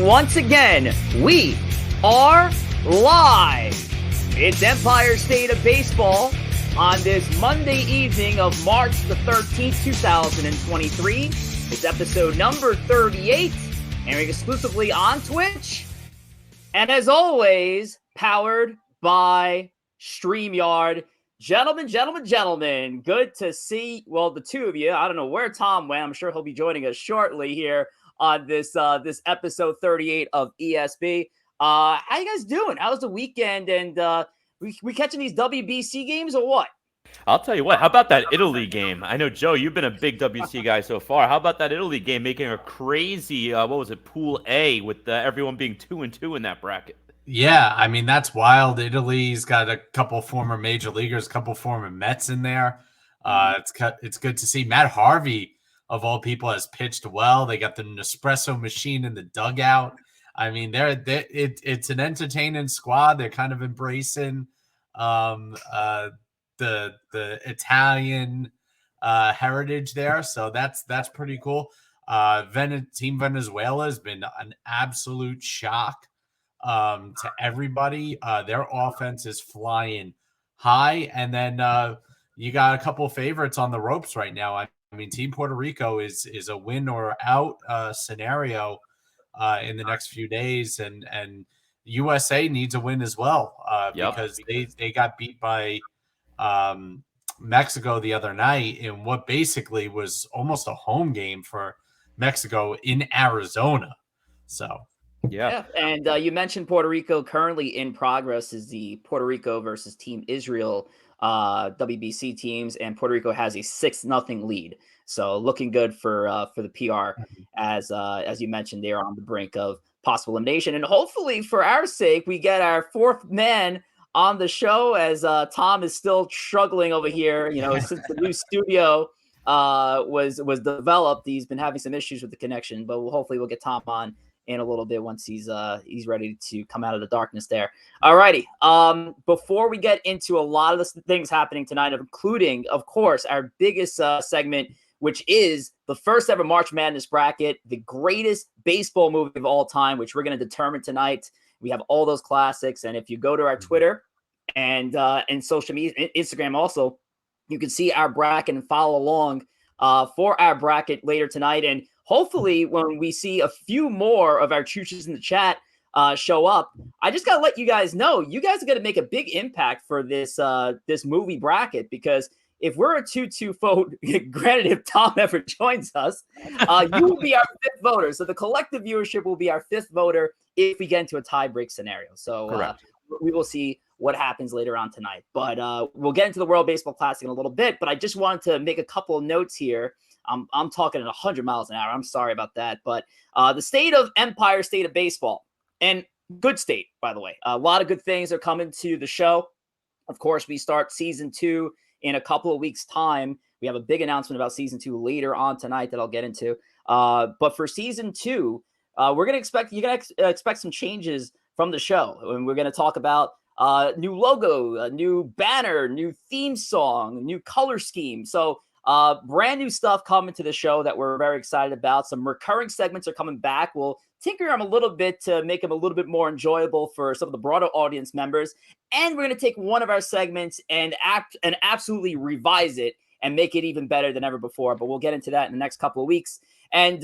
And once again, we are live. It's Empire State of Baseball on this Monday evening of March the 13th, 2023. It's episode number 38, airing exclusively on Twitch. And as always, powered by StreamYard. Gentlemen, good to see, well, the two of you. I don't know where Tom went. I'm sure he'll be joining us shortly here on this episode 38 of ESB. How you guys doing? How's the weekend? And we catching these WBC games or what? I'll tell you what. How about that Italy game? I know, Joe, you've been a big WC guy so far. How about that Italy game making a crazy, Pool A with everyone being 2-2 in that bracket? Yeah, I mean, that's wild. Italy's got a couple former major leaguers, a couple former Mets in there. It's good to see. Matt Harvey, of all people, has pitched well. They got the Nespresso machine in the dugout. I mean, it's an entertaining squad. They're kind of embracing the Italian heritage there, so that's pretty cool. Team Venezuela has been an absolute shock to everybody. Their offense is flying high, and then you got a couple favorites on the ropes right now. I mean, Team Puerto Rico is a win or out scenario in the next few days, and USA needs a win as well because they got beat by Mexico the other night in what basically was almost a home game for Mexico in Arizona. So. Yeah. And you mentioned Puerto Rico. Currently in progress is the Puerto Rico versus Team Israel WBC teams, and Puerto Rico has a 6-0 lead. So looking good for the PR as you mentioned, they're on the brink of possible elimination. And hopefully for our sake, we get our fourth man on the show as Tom is still struggling over here. You know, since the new studio was developed, he's been having some issues with the connection, but hopefully we'll get Tom on in a little bit once he's ready to come out of the darkness there. All righty. Before we get into a lot of the things happening tonight, including, of course, our biggest segment, which is the first ever March Madness bracket, the greatest baseball movie of all time, which we're going to determine tonight. We have all those classics. And if you go to our Twitter and social media, Instagram also, you can see our bracket and follow along for our bracket later tonight. And hopefully when we see a few more of our chooches in the chat show up, I just got to let you guys know, you guys are going to make a big impact for this movie bracket, because if we're a 2-2 vote, granted, if Tom ever joins us, you will be our fifth voter. So the collective viewership will be our fifth voter if we get into a tie break scenario. So we will see what happens later on tonight. But we'll get into the World Baseball Classic in a little bit. But I just wanted to make a couple of notes here. I'm talking at 100 miles an hour. I'm sorry about that. But the state of Empire State of Baseball, and good state, by the way. A lot of good things are coming to the show. Of course, we start season 2 in a couple of weeks' time. We have a big announcement about season 2 later on tonight that I'll get into. But for season 2, you're going to expect some changes from the show. And we're going to talk about new logo, a new banner, new theme song, new color scheme. So brand new stuff coming to the show that we're very excited about. Some recurring segments are coming back. We'll tinker them a little bit to make them a little bit more enjoyable for some of the broader audience members. And we're going to take one of our segments and absolutely revise it and make it even better than ever before. But we'll get into that in the next couple of weeks. And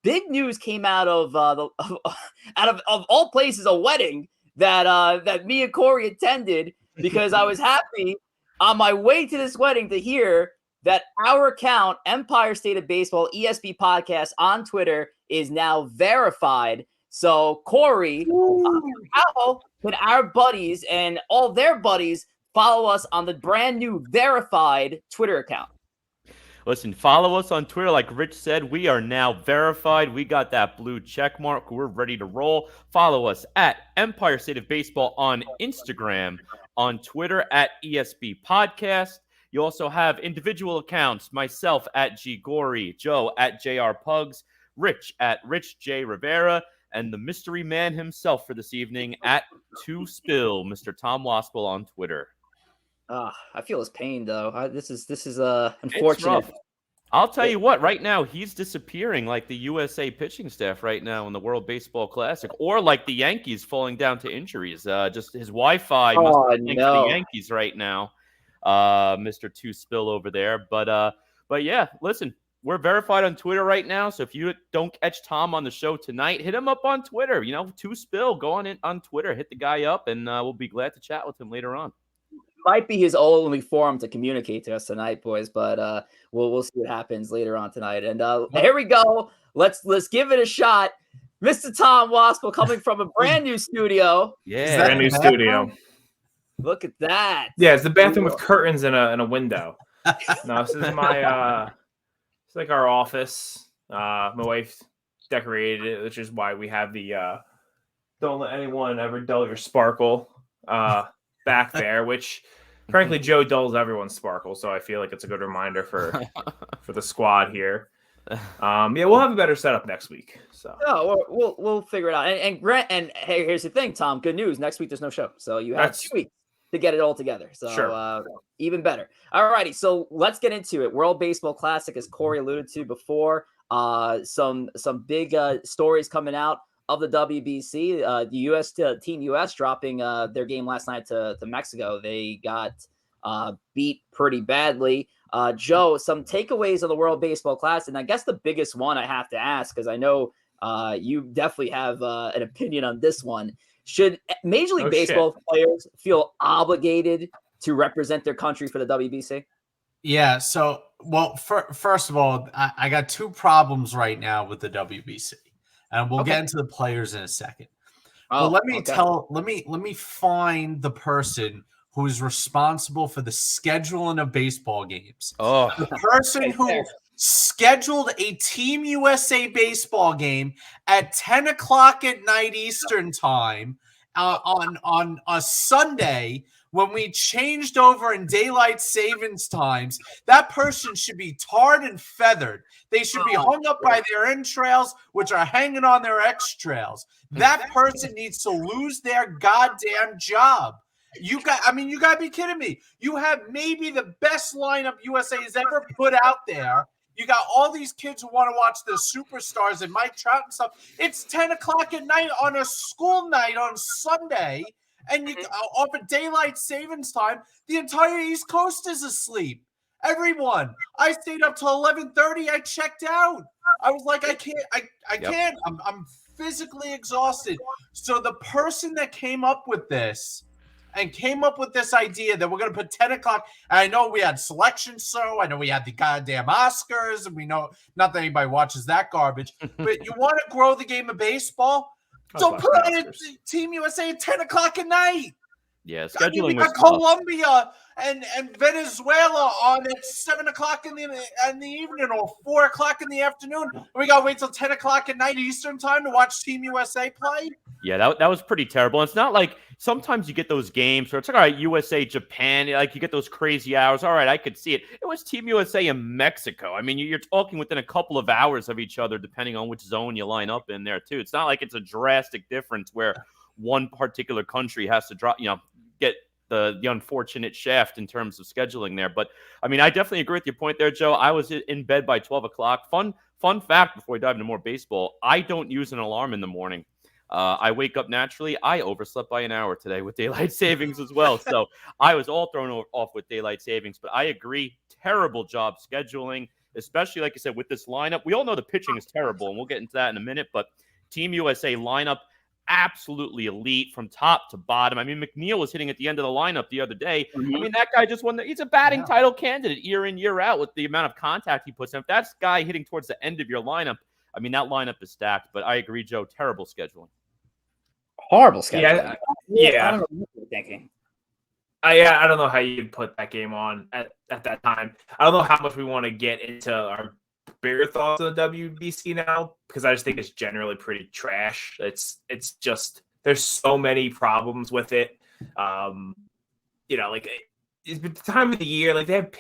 big news came out of all places, a wedding that me and Corey attended, because I was happy on my way to this wedding to hear that our account, Empire State of Baseball ESB Podcast on Twitter, is now verified. So, Corey, how can our buddies and all their buddies follow us on the brand new verified Twitter account? Listen, follow us on Twitter. Like Rich said, we are now verified. We got that blue check mark. We're ready to roll. Follow us at Empire State of Baseball on Instagram, on Twitter at ESB Podcast. You also have individual accounts, myself at G Gory, Joe at JR Pugs, Rich at Rich J Rivera, and the mystery man himself for this evening at Wospil, Mr. Tom Wospil on Twitter. I feel his pain though. This is unfortunate. I'll tell you what, right now he's disappearing like the USA pitching staff right now in the World Baseball Classic, or like the Yankees falling down to injuries. Just his Wi-Fi must Oh be linked to the no. Yankees right now, Mr. Two Spill over there. But yeah, listen, we're verified on Twitter right now, so if you don't catch Tom on the show tonight, hit him up on Twitter. Two Spill, go on Twitter, hit the guy up, and we'll be glad to chat with him later on. Might be his only forum to communicate to us tonight, boys. But we'll see what happens later on tonight. And here we go. Let's give it a shot. Mr. Tom Wospil coming from a brand new studio. Yeah, brand new studio. Look at that. Yeah, it's the bathroom with curtains and a window. No, this is my it's like our office. My wife decorated it, which is why we have the don't let anyone ever dull your sparkle back there, which frankly Joe dulls everyone's sparkle, so I feel like it's a good reminder for the squad here. Yeah, we'll have a better setup next week. So we'll figure it out. And Grant, and hey, here's the thing, Tom. Good news. Next week there's no show, so you have 2 weeks to get it all together. So sure. Even better. All righty, so let's get into it. World Baseball Classic, as Corey alluded to before. Some big stories coming out of the WBC. The U.S. Team U.S. dropping their game last night to Mexico. They got beat pretty badly. Joe, some takeaways of the World Baseball Classic, and I guess the biggest one I have to ask, because I know you definitely have an opinion on this one. Should Major League Baseball players feel obligated to represent their country for the WBC? Yeah. So, well, first of all, I got 2 problems right now with the WBC, and we'll get into the players in a second. But let me find the person who is responsible for the scheduling of baseball games. Oh, the person who scheduled a Team USA baseball game at 10 o'clock at night Eastern time on a Sunday when we changed over in daylight savings times. That person should be tarred and feathered. They should be hung up by their entrails, which are hanging on their extrails. That person needs to lose their goddamn job. You gotta be kidding me. You have maybe the best lineup USA has ever put out there. You got all these kids who want to watch the superstars and Mike Trout and stuff. It's 10 o'clock at night on a school night on Sunday, and you off at daylight savings time. The entire East Coast is asleep. Everyone. I stayed up till 11:30. I checked out. I was like, I can't. I'm physically exhausted. So the person that came up with this idea that we're going to put 10 o'clock. And I know we had selection show. I know we had the goddamn Oscars. And we know not that anybody watches that garbage. But you want to grow the game of baseball? Don't put on a Team USA at 10 o'clock at night. Yeah, scheduling was Colombia and Venezuela on at 7 o'clock in the evening or 4 o'clock in the afternoon. We got to wait till 10 o'clock at night Eastern time to watch Team USA play. Yeah, that was pretty terrible. It's not like sometimes you get those games where it's like, all right, USA, Japan, like you get those crazy hours. All right, I could see it. It was Team USA in Mexico. I mean, you're talking within a couple of hours of each other, depending on which zone you line up in there, too. It's not like it's a drastic difference where one particular country has to get the unfortunate shaft in terms of scheduling there. But, I mean, I definitely agree with your point there, Joe. I was in bed by 12 o'clock. Fun fact before we dive into more baseball, I don't use an alarm in the morning. I wake up naturally. I overslept by an hour today with daylight savings as well. So I was all thrown off with daylight savings. But I agree, terrible job scheduling, especially, like I said, with this lineup. We all know the pitching is terrible, and we'll get into that in a minute. But Team USA lineup, absolutely elite from top to bottom. I mean, McNeil was hitting at the end of the lineup the other day. Mm-hmm. I mean, that guy just won. He's a batting title candidate year in, year out with the amount of contact he puts in. If that's guy hitting towards the end of your lineup, I mean, that lineup is stacked. But I agree, Joe, terrible scheduling. Horrible scheduling. Yeah. I don't know what you're thinking. I don't know how you'd put that game on at that time. I don't know how much we want to get into our bigger thoughts on the WBC now, because I just think it's generally pretty trash. It's just there's so many problems with it. Like it's the time of the year, like they have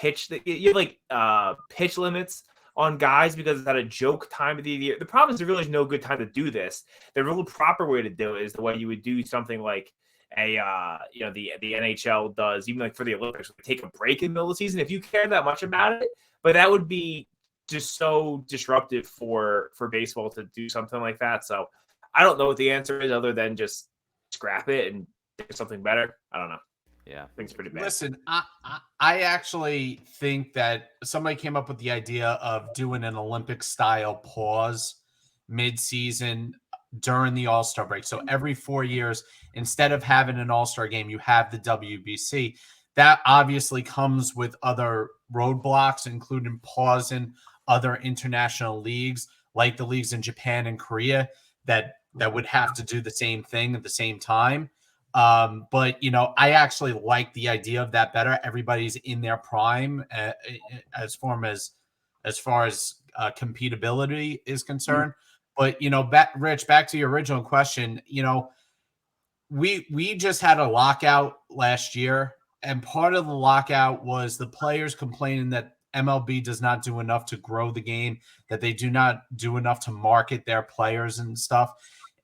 you have pitch limits on guys because it's at a joke time of the year. The problem is there really is no good time to do this. The real proper way to do it is the way you would do something like the NHL does, even like for the Olympics, take a break in the middle of the season if you care that much about it. But that would be just so disruptive for baseball to do something like that. So I don't know what the answer is other than just scrap it and think of something better. I don't know. Yeah, I think it's pretty bad. Listen, I actually think that somebody came up with the idea of doing an Olympic style pause mid-season during the All-Star break. So every 4 years, instead of having an All-Star game, you have the WBC. That obviously comes with other roadblocks, including pausing other international leagues, like the leagues in Japan and Korea, that would have to do the same thing at the same time. But I actually like the idea of that better. Everybody's in their prime as far as competibility is concerned. But Rich, back to your original question. We just had a lockout last year, and part of the lockout was the players complaining that MLB does not do enough to grow the game, that they do not do enough to market their players and stuff.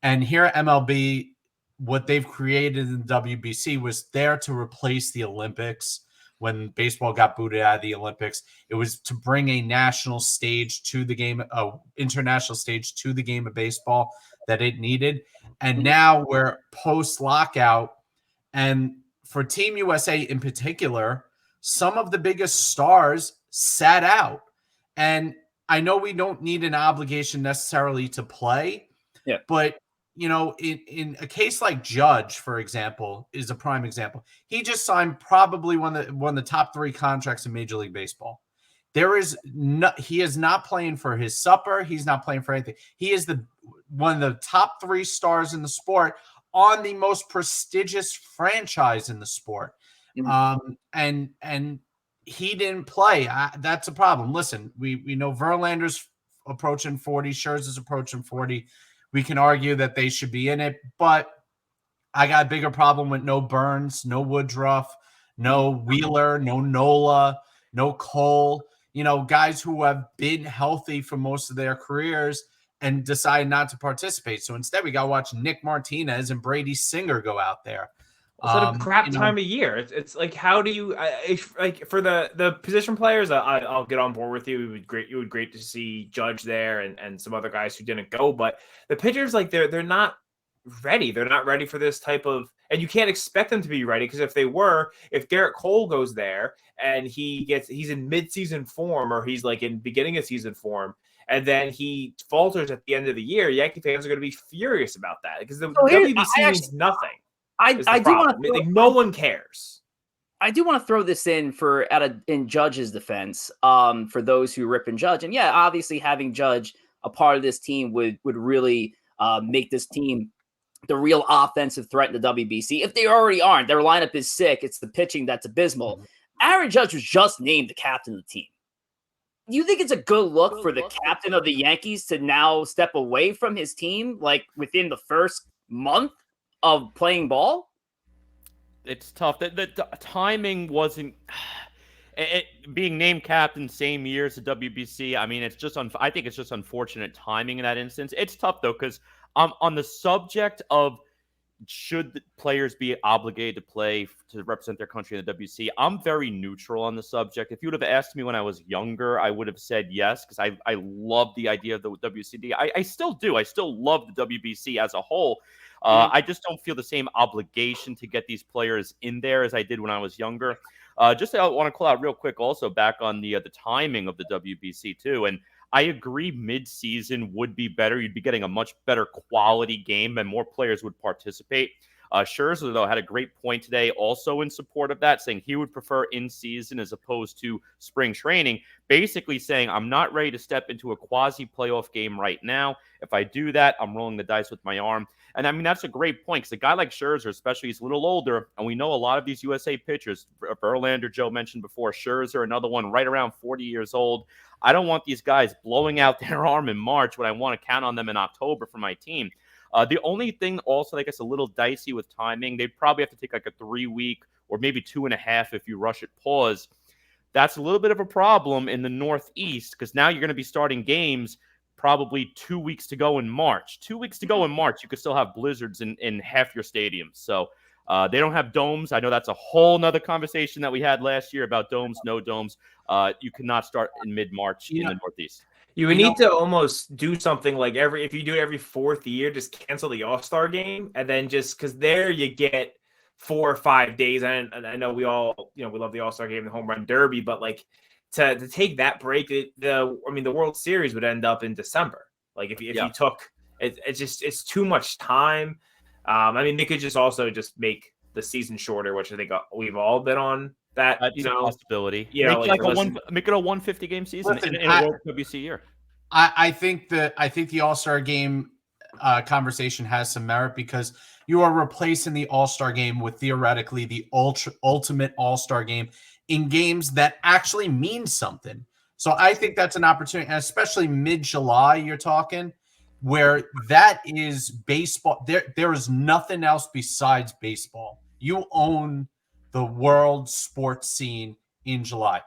And here at MLB, what they've created in the WBC was there to replace the Olympics. When baseball got booted out of the Olympics, it was to bring a national stage to the game, international stage to the game of baseball that it needed. And now we're post lockout. And for Team USA in particular, some of the biggest stars sat out. And I know we don't need an obligation necessarily to play, but in a case like Judge, for example, is a prime example. He just signed probably one of the top 3 contracts in Major League Baseball. He is not playing for his supper. He's not playing for anything. He is one of the top 3 stars in the sport on the most prestigious franchise in the sport. And he didn't play. That's a problem. Listen, we know Verlander's approaching 40, Scherzer's approaching 40. We can argue that they should be in it, but I got a bigger problem with no Burns, no Woodruff, no Wheeler, no Nola, no Cole, guys who have been healthy for most of their careers and decide not to participate. So instead, we got to watch Nick Martinez and Brady Singer go out there. It's a crap time of year. It's like, how do you like for the position players? I'll get on board with you. It would great to see Judge there and some other guys who didn't go. But the pitchers, like they're not ready. They're not ready for this type of, and you can't expect them to be ready because if Garrett Cole goes there and he's in mid-season form or he's like in beginning of season form, and then he falters at the end of the year, Yankee fans are going to be furious about that because the WBC means nothing. I do want to. No one cares. I do want to throw this in in Judge's defense. For those who rip and Judge, and yeah, obviously having Judge a part of this team would really make this team the real offensive threat in the WBC. If they already aren't, their lineup is sick. It's the pitching that's abysmal. Aaron Judge was just named the captain of the team. Do you think it's a good look for the captain of the Yankees to now step away from his team, like within the first month of playing ball? It's tough. The timing wasn't being named captain same year as the WBC. I mean, it's just I think it's just unfortunate timing in that instance. It's tough though because on the subject of should the players be obligated to play to represent their country in the WBC, I'm very neutral on the subject. If you would have asked me when I was younger, I would have said yes because I love the idea of the WCD. I still do. I still love the WBC as a whole. I just don't feel the same obligation to get these players in there as I did when I was younger. I want to call out real quick also back on the timing of the WBC too. And I agree mid-season would be better. You'd be getting a much better quality game and more players would participate. Scherzer, though, had a great point today also in support of that, saying he would prefer in-season as opposed to spring training, basically saying, I'm not ready to step into a quasi-playoff game right now. If I do that, I'm rolling the dice with my arm. And, I mean, that's a great point because a guy like Scherzer, especially, he's a little older, and we know a lot of these USA pitchers, Verlander, Joe mentioned before, Scherzer, another one right around 40 years old. I don't want these guys blowing out their arm in March when I want to count on them in October for my team. The only thing also, I guess, a little dicey with timing, they'd probably have to take like a 3-week or maybe 2.5 if you rush it pause. That's a little bit of a problem in the Northeast because now you're going to be starting games probably 2 weeks to go in March. 2 weeks to go in March, you could still have blizzards in half your stadiums. So They don't have domes. I know that's a whole nother conversation that we had last year about domes, no domes. You cannot start in mid-March in the Northeast. You would need to almost do something like if you do it every 4th year, just cancel the All-Star game, and then just because there you get 4 or 5 days. And I know we all, we love the All-Star game, the Home Run Derby, but like to take that break, the World Series would end up in December. Like if you took it, it's too much time. They could just also just make the season shorter, which I think we've all been on that. That's a possibility. Yeah, make it a 150 game season in a World WC year. I think the All-Star game conversation has some merit because you are replacing the All-Star game with theoretically the ultimate All-Star game in games that actually mean something. So I think that's an opportunity, and especially mid-July, you're talking, where that is baseball. There is nothing else besides baseball. You own the world sports scene in July.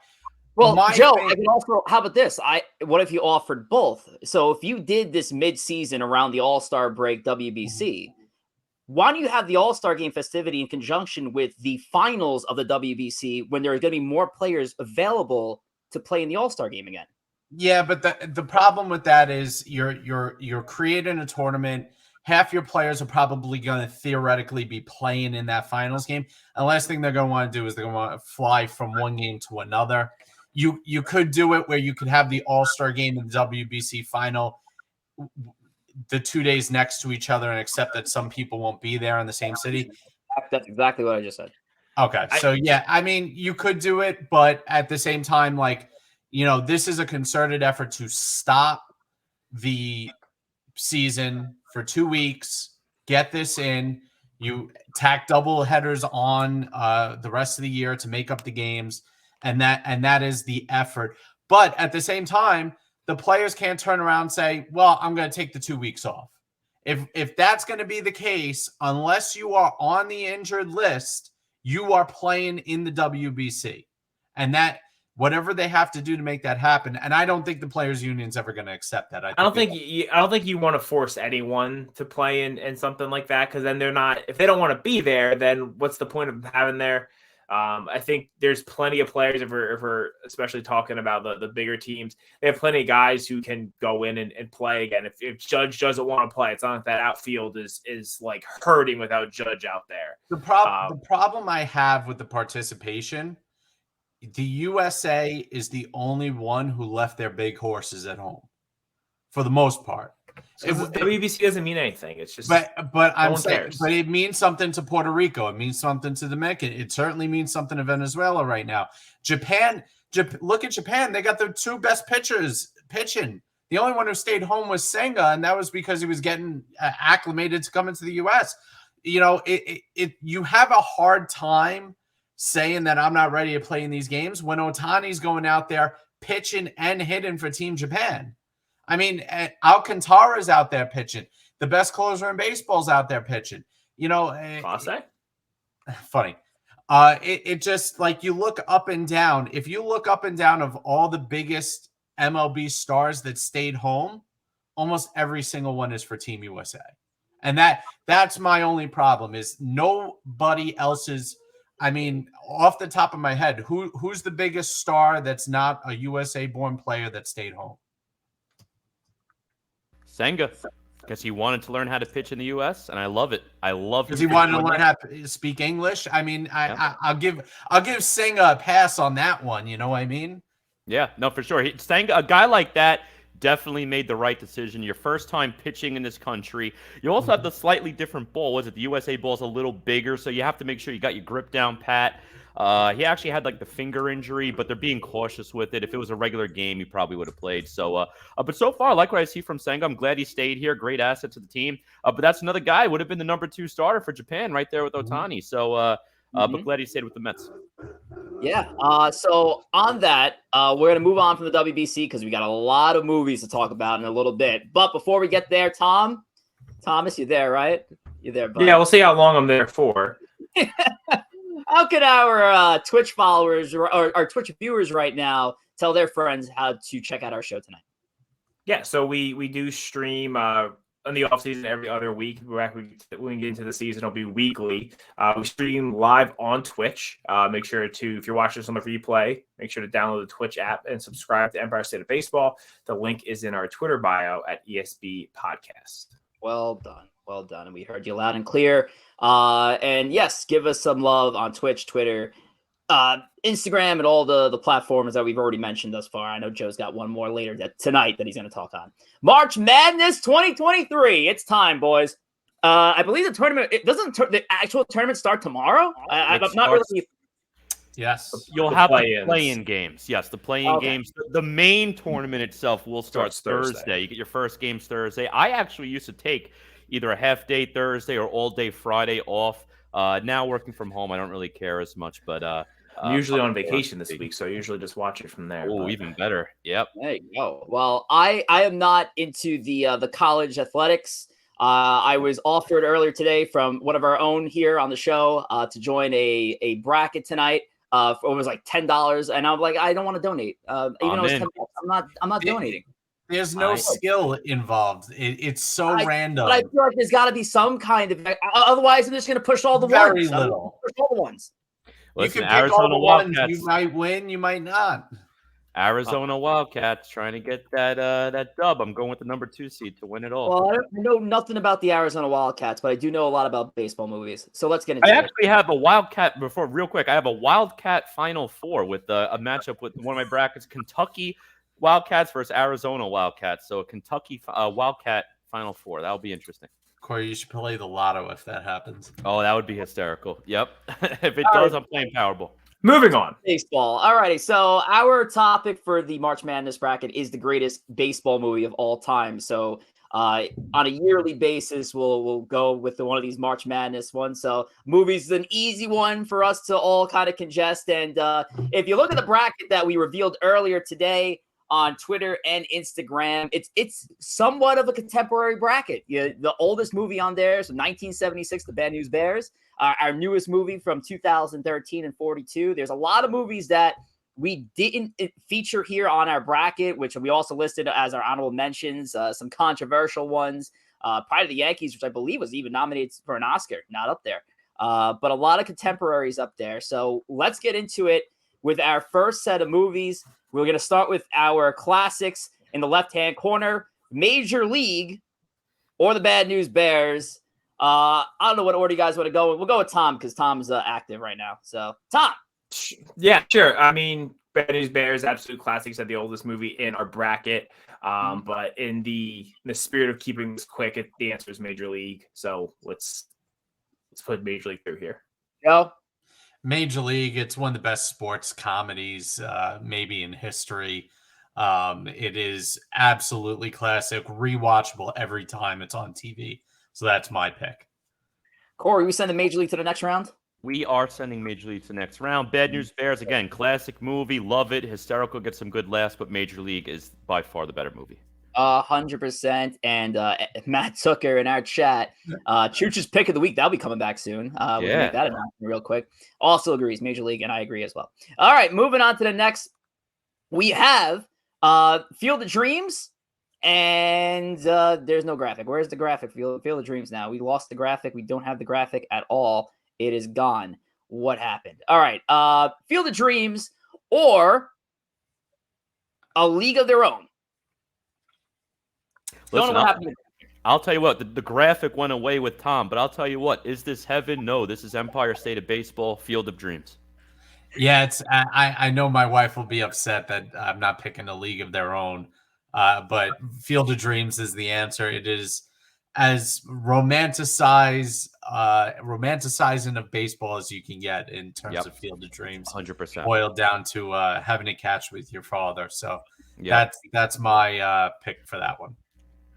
Well, Joe, I can also. How about this? What if you offered both? So if you did this mid-season around the All-Star break WBC, why don't you have the All-Star game festivity in conjunction with the finals of the WBC when there are going to be more players available to play in the All-Star game again? Yeah, but the problem with that is you're creating a tournament. Half your players are probably going to theoretically be playing in that finals game. And the last thing they're going to want to do is they're going to want to fly from one game to another. You could do it where you could have the All-Star game and the WBC final the 2 days next to each other and accept that some people won't be there in the same city. That's exactly what I just said. Okay. So, you could do it, but at the same time, this is a concerted effort to stop the season for 2 weeks, get this in. You tack double headers on the rest of the year to make up the games. And that is the effort. But at the same time, the players can't turn around and say, well, I'm going to take the 2 weeks off. If that's going to be the case, unless you are on the injured list, you are playing in the WBC. And that whatever they have to do to make that happen. And I don't think the players union's ever going to accept that. I don't think you want to force anyone to play in something like that. Cause then if they don't want to be there, then what's the point of having there? I think there's plenty of players if we're especially talking about the bigger teams, they have plenty of guys who can go in and play again. If Judge doesn't want to play, it's not like that outfield is like hurting without Judge out there. The problem I have with the participation, the USA is the only one who left their big horses at home for the most part. So WBC doesn't mean anything. It's just, but I'm saying, but it means something to Puerto Rico. It means something to the Dominican. It certainly means something to Venezuela right now. Japan, look at Japan. They got their 2 best pitchers pitching. The only one who stayed home was Senga, and that was because he was getting acclimated to come into the U.S. You have a hard time saying that I'm not ready to play in these games when Ohtani's going out there pitching and hitting for Team Japan. Alcantara's out there pitching. The best closer in baseball is out there pitching. Funny. It just you look up and down. If you look up and down of all the biggest MLB stars that stayed home, almost every single one is for Team USA. And that's my only problem is nobody else's. Off the top of my head, who's the biggest star that's not a USA-born player that stayed home? Senga, because he wanted to learn how to pitch in the U.S. and I love it. I love because he wanted to learn how to speak English. I'll give Senga a pass on that one. You know what I mean? Yeah, no, for sure. Senga, a guy like that, definitely made the right decision. Your first time pitching in this country. You also have the slightly different ball. The USA ball is a little bigger, so you have to make sure you got your grip down pat. He actually had the finger injury, but they're being cautious with it. If it was a regular game, he probably would have played. So, but so far, I like what I see from Senga. I'm glad he stayed here. Great asset to the team. But that's another guy would have been the number 2 starter for Japan right there with Ohtani. So, but glad he stayed with the Mets. Yeah. So on that, we're going to move on from the WBC because we got a lot of movies to talk about in a little bit. But before we get there, Thomas, you there, right? You there, buddy? Yeah, we'll see how long I'm there for. How can our Twitch followers or our Twitch viewers right now tell their friends how to check out our show tonight? Yeah, so we do stream in the offseason every other week. When we get into the season, it'll be weekly. We stream live on Twitch. Make sure to, if you're watching this on the replay, make sure to download the Twitch app and subscribe to Empire State of Baseball. The link is in our Twitter bio at ESB Podcast. Well done. Well done. And we heard you loud and clear. And yes, give us some love on Twitch, Twitter, Instagram, and all the platforms that we've already mentioned thus far. I know Joe's got one more later tonight that he's going to talk on. March Madness 2023. It's time, boys. I believe the tournament, the actual tournament start tomorrow? I'm not really. Yes. You'll have the play-in games. Yes, the play-in games. The main tournament itself will start Thursday. You get your first games Thursday. I actually used to take either a half-day Thursday or all-day Friday off. Now working from home, I don't really care as much, but I'm usually on vacation this week, so I usually just watch it from there. Oh, even better. Yep. There you go. Well, I am not into the college athletics. I was offered earlier today from one of our own here on the show to join a bracket tonight. It was like $10, and I'm like, I don't want to donate. Even though it's $10, I'm not donating. There's no skill involved. It's so random. But I feel like there's got to be some kind of. Otherwise, I'm just going to push all the ones. Very little. Push all the ones. Listen, you can pick all the ones. You might win. You might not. Arizona Wildcats trying to get that dub. I'm going with the number 2 seed to win it all. Well, I don't know nothing about the Arizona Wildcats, but I do know a lot about baseball movies. So let's get into it. I actually have a Wildcat real quick. I have a Wildcat Final Four with a matchup with one of my brackets, Kentucky Wildcats versus Arizona Wildcats. So a Kentucky Wildcat Final Four. That'll be interesting. Corey, you should play the lotto if that happens. Oh, that would be hysterical. Yep. If it does, I'm playing Powerball. Moving on. Baseball. All righty. So our topic for the March Madness bracket is the greatest baseball movie of all time. So on a yearly basis, we'll go with one of these March Madness ones. So movies is an easy one for us to all kind of congest. And if you look at the bracket that we revealed earlier today on Twitter and Instagram, it's somewhat of a contemporary bracket. The oldest movie on there is 1976, The Bad News Bears. Our newest movie from 2013 and 42. There's a lot of movies that we didn't feature here on our bracket, which we also listed as our honorable mentions, some controversial ones. Pride of the Yankees, which I believe was even nominated for an Oscar, not up there. But a lot of contemporaries up there. So let's get into it with our first set of movies. We're going to start with our classics in the left-hand corner, Major League or The Bad News Bears. I don't know what order you guys want to go with. We'll go with Tom because Tom's active right now. So, Tom. Yeah, sure. I mean, Bad News Bears, absolute classics, are the oldest movie in our bracket. But in the spirit of keeping this quick, the answer is Major League. So let's put Major League through here. Go. Major League, it's one of the best sports comedies maybe in history. It is absolutely classic, rewatchable every time it's on TV. So that's my pick. Corey, we send the Major League to the next round? We are sending Major League to the next round. Bad News Bears, again, classic movie. Love it. Hysterical, gets some good laughs, but Major League is by far the better movie. 100%. And Matt Tucker in our chat, Chooch's pick of the week, that'll be coming back soon. We'll make that announcement real quick. Also agrees, Major League, and I agree as well. All right, moving on to the next. We have Field of Dreams, and there's no graphic. Where's the graphic? Field of Dreams now. We lost the graphic. We don't have the graphic at all. It is gone. What happened? All right, Field of Dreams or A League of Their Own. Listen, I'll tell you what, the graphic went away with Tom, but I'll tell you what, is this heaven? No, this is Empire State of Baseball, Field of Dreams. Yeah, it's. I know my wife will be upset that I'm not picking A League of Their Own, but Field of Dreams is the answer. It is as romanticizing of baseball as you can get in terms of Field of Dreams. 100%. Boiled down to having a catch with your father. So that's my pick for that one.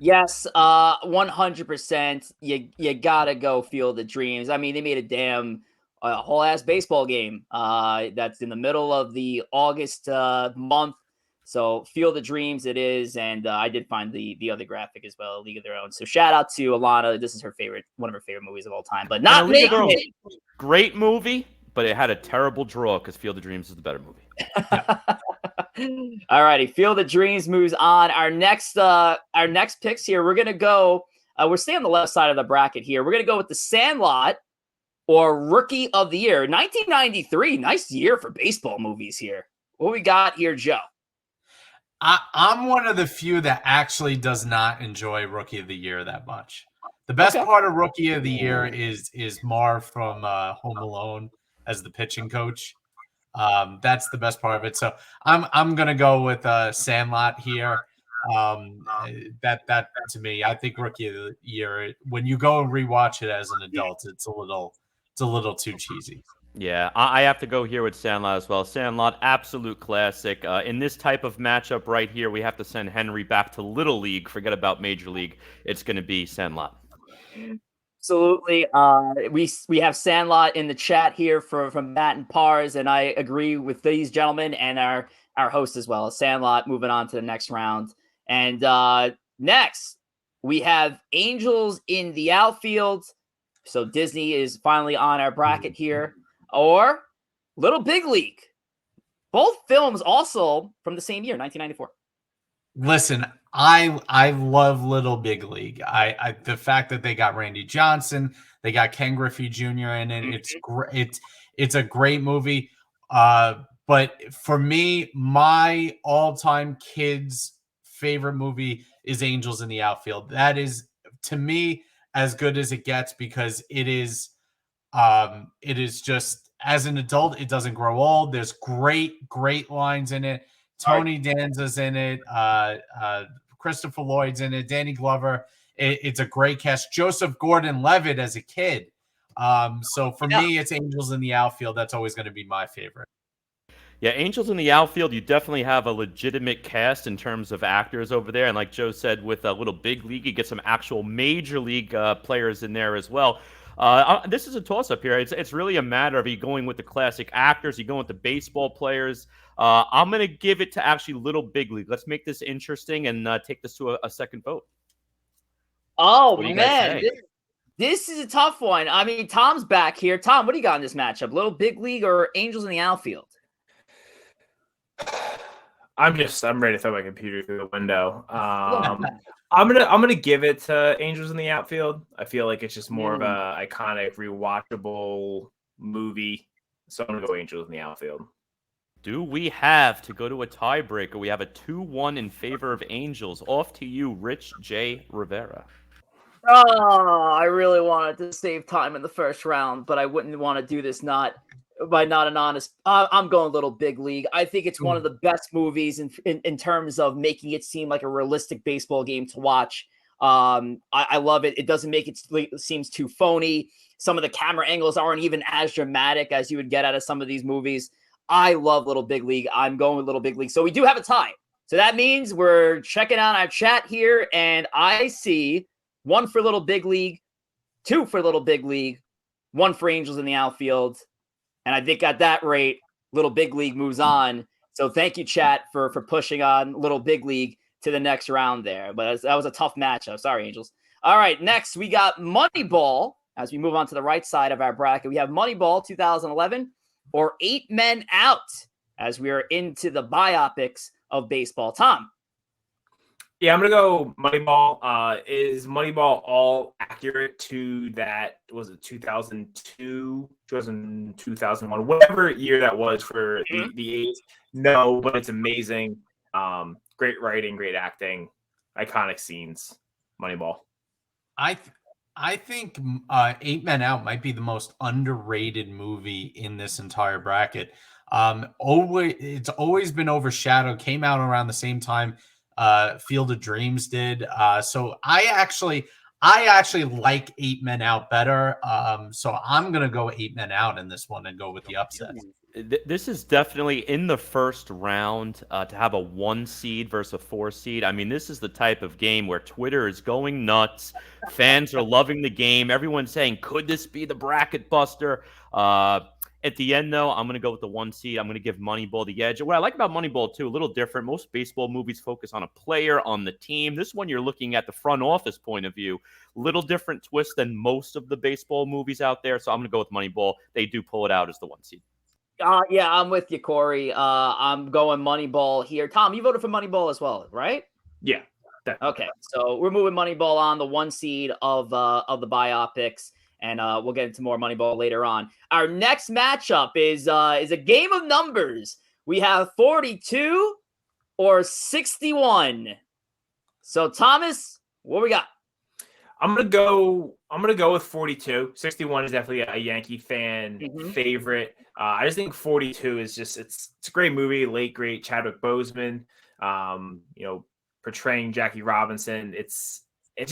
Yes, 100%. You gotta go Field of Dreams. I mean, they made a damn whole ass baseball game that's in the middle of the August month. So Field of Dreams it is, and I did find the other graphic as well, A League of Their Own. So shout out to Alana. This is one of her favorite movies of all time, but not making it. Great movie, but it had a terrible draw because Field of Dreams is the better movie. All righty, Field of Dreams moves on. Our next picks here, we're gonna go We're staying on the left side of the bracket here. We're going to go with The Sandlot or Rookie of the Year. 1993, nice year for baseball movies here. What we got here, Joe? I'm one of the few that actually does not enjoy Rookie of the Year that much. The best part of Rookie of the Year is Marv from Home Alone as the pitching coach. That's the best part of it. So I'm gonna go with Sandlot here. That to me, I think Rookie of the Year. When you go and rewatch it as an adult, it's a little too cheesy. Yeah, I have to go here with Sandlot as well. Sandlot, absolute classic. In this type of matchup right here, we have to send Henry back to Little League. Forget about Major League. It's going to be Sandlot. Absolutely. We have Sandlot in the chat here from Matt and Pars, and I agree with these gentlemen and our host as well. Sandlot moving on to the next round. And next, we have Angels in the Outfield. So Disney is finally on our bracket here. Or Little Big League. Both films also from the same year, 1994. Listen, I love Little Big League. I the fact that they got Randy Johnson, they got Ken Griffey Jr. in it. It's great. It's a great movie. But for me, my all-time kids' favorite movie is Angels in the Outfield. That is, to me, as good as it gets because it is just, as an adult, it doesn't grow old. There's great lines in it. Tony Danza's in it. Christopher Lloyd's in it. Danny Glover. It's a great cast. Joseph Gordon-Levitt as a kid. So for me, it's Angels in the Outfield. That's always going to be my favorite. Yeah, Angels in the Outfield, you definitely have a legitimate cast in terms of actors over there. And like Joe said, with a Little Big League, you get some actual Major League players in there as well. This is a toss-up here. It's really a matter of you going with the classic actors, you going with the baseball players. I'm going to give it to actually Little Big League. Let's make this interesting and take this to a second vote. Oh, man. This is a tough one. I mean, Tom's back here. Tom, what do you got in this matchup? Little Big League or Angels in the Outfield? I'm ready to throw my computer through the window. I'm gonna give it to Angels in the Outfield. I feel like it's just more of a iconic, rewatchable movie. So I'm gonna go Angels in the Outfield. Do we have to go to a tiebreaker? We have a 2-1 in favor of Angels. Off to you, Rich J. Rivera. Oh, I really wanted to save time in the first round, but I wouldn't want to do this not an honest. I'm going Little Big League. I think it's one of the best movies in terms of making it seem like a realistic baseball game to watch. I love it. It doesn't make it seems too phony. Some of the camera angles aren't even as dramatic as you would get out of some of these movies. I love Little Big League. I'm going with Little Big League. So we do have a tie. So that means we're checking out our chat here, and I see 1 for Little Big League, 2 for Little Big League, 1 for Angels in the Outfield. And I think at that rate, Little Big League moves on. So thank you, chat, for pushing on Little Big League to the next round there. But that was a tough matchup. Sorry, Angels. All right, next we got Moneyball. As we move on to the right side of our bracket, we have Moneyball 2011 or 8 Men Out as we are into the biopics of baseball. Tom. Yeah, I'm going to go Moneyball. Is Moneyball all accurate to that, was it 2002, 2001, whatever year that was for the '80s? No, but it's amazing. Great writing, great acting, iconic scenes. Moneyball. I think 8 Men Out might be the most underrated movie in this entire bracket. It's always been overshadowed. Came out around the same time Field of Dreams did. So I actually like 8 Men Out better. So I'm gonna go 8 Men Out in this one and go with the upset. This is definitely in the first round to have a 1 seed versus a 4 seed. I mean, this is the type of game where Twitter is going nuts. Fans are loving the game. Everyone's saying, could this be the bracket buster? At the end, though, I'm going to go with the 1 seed. I'm going to give Moneyball the edge. What I like about Moneyball, too, a little different. Most baseball movies focus on a player, on the team. This one, you're looking at the front office point of view. Little different twist than most of the baseball movies out there. So I'm going to go with Moneyball. They do pull it out as the 1 seed. Yeah, I'm with you, Corey. I'm going Moneyball here. Tom, you voted for Moneyball as well, right? Yeah. Okay, so we're moving Moneyball on the 1 seed of the biopics, and we'll get into more Moneyball later on. Our next matchup is a game of numbers. We have 42 or 61. So Thomas, what we got? I'm gonna go with 42. 61 is definitely a Yankee fan favorite. I just think 42 is just it's a great movie. Late great Chadwick Boseman, portraying Jackie Robinson. It's I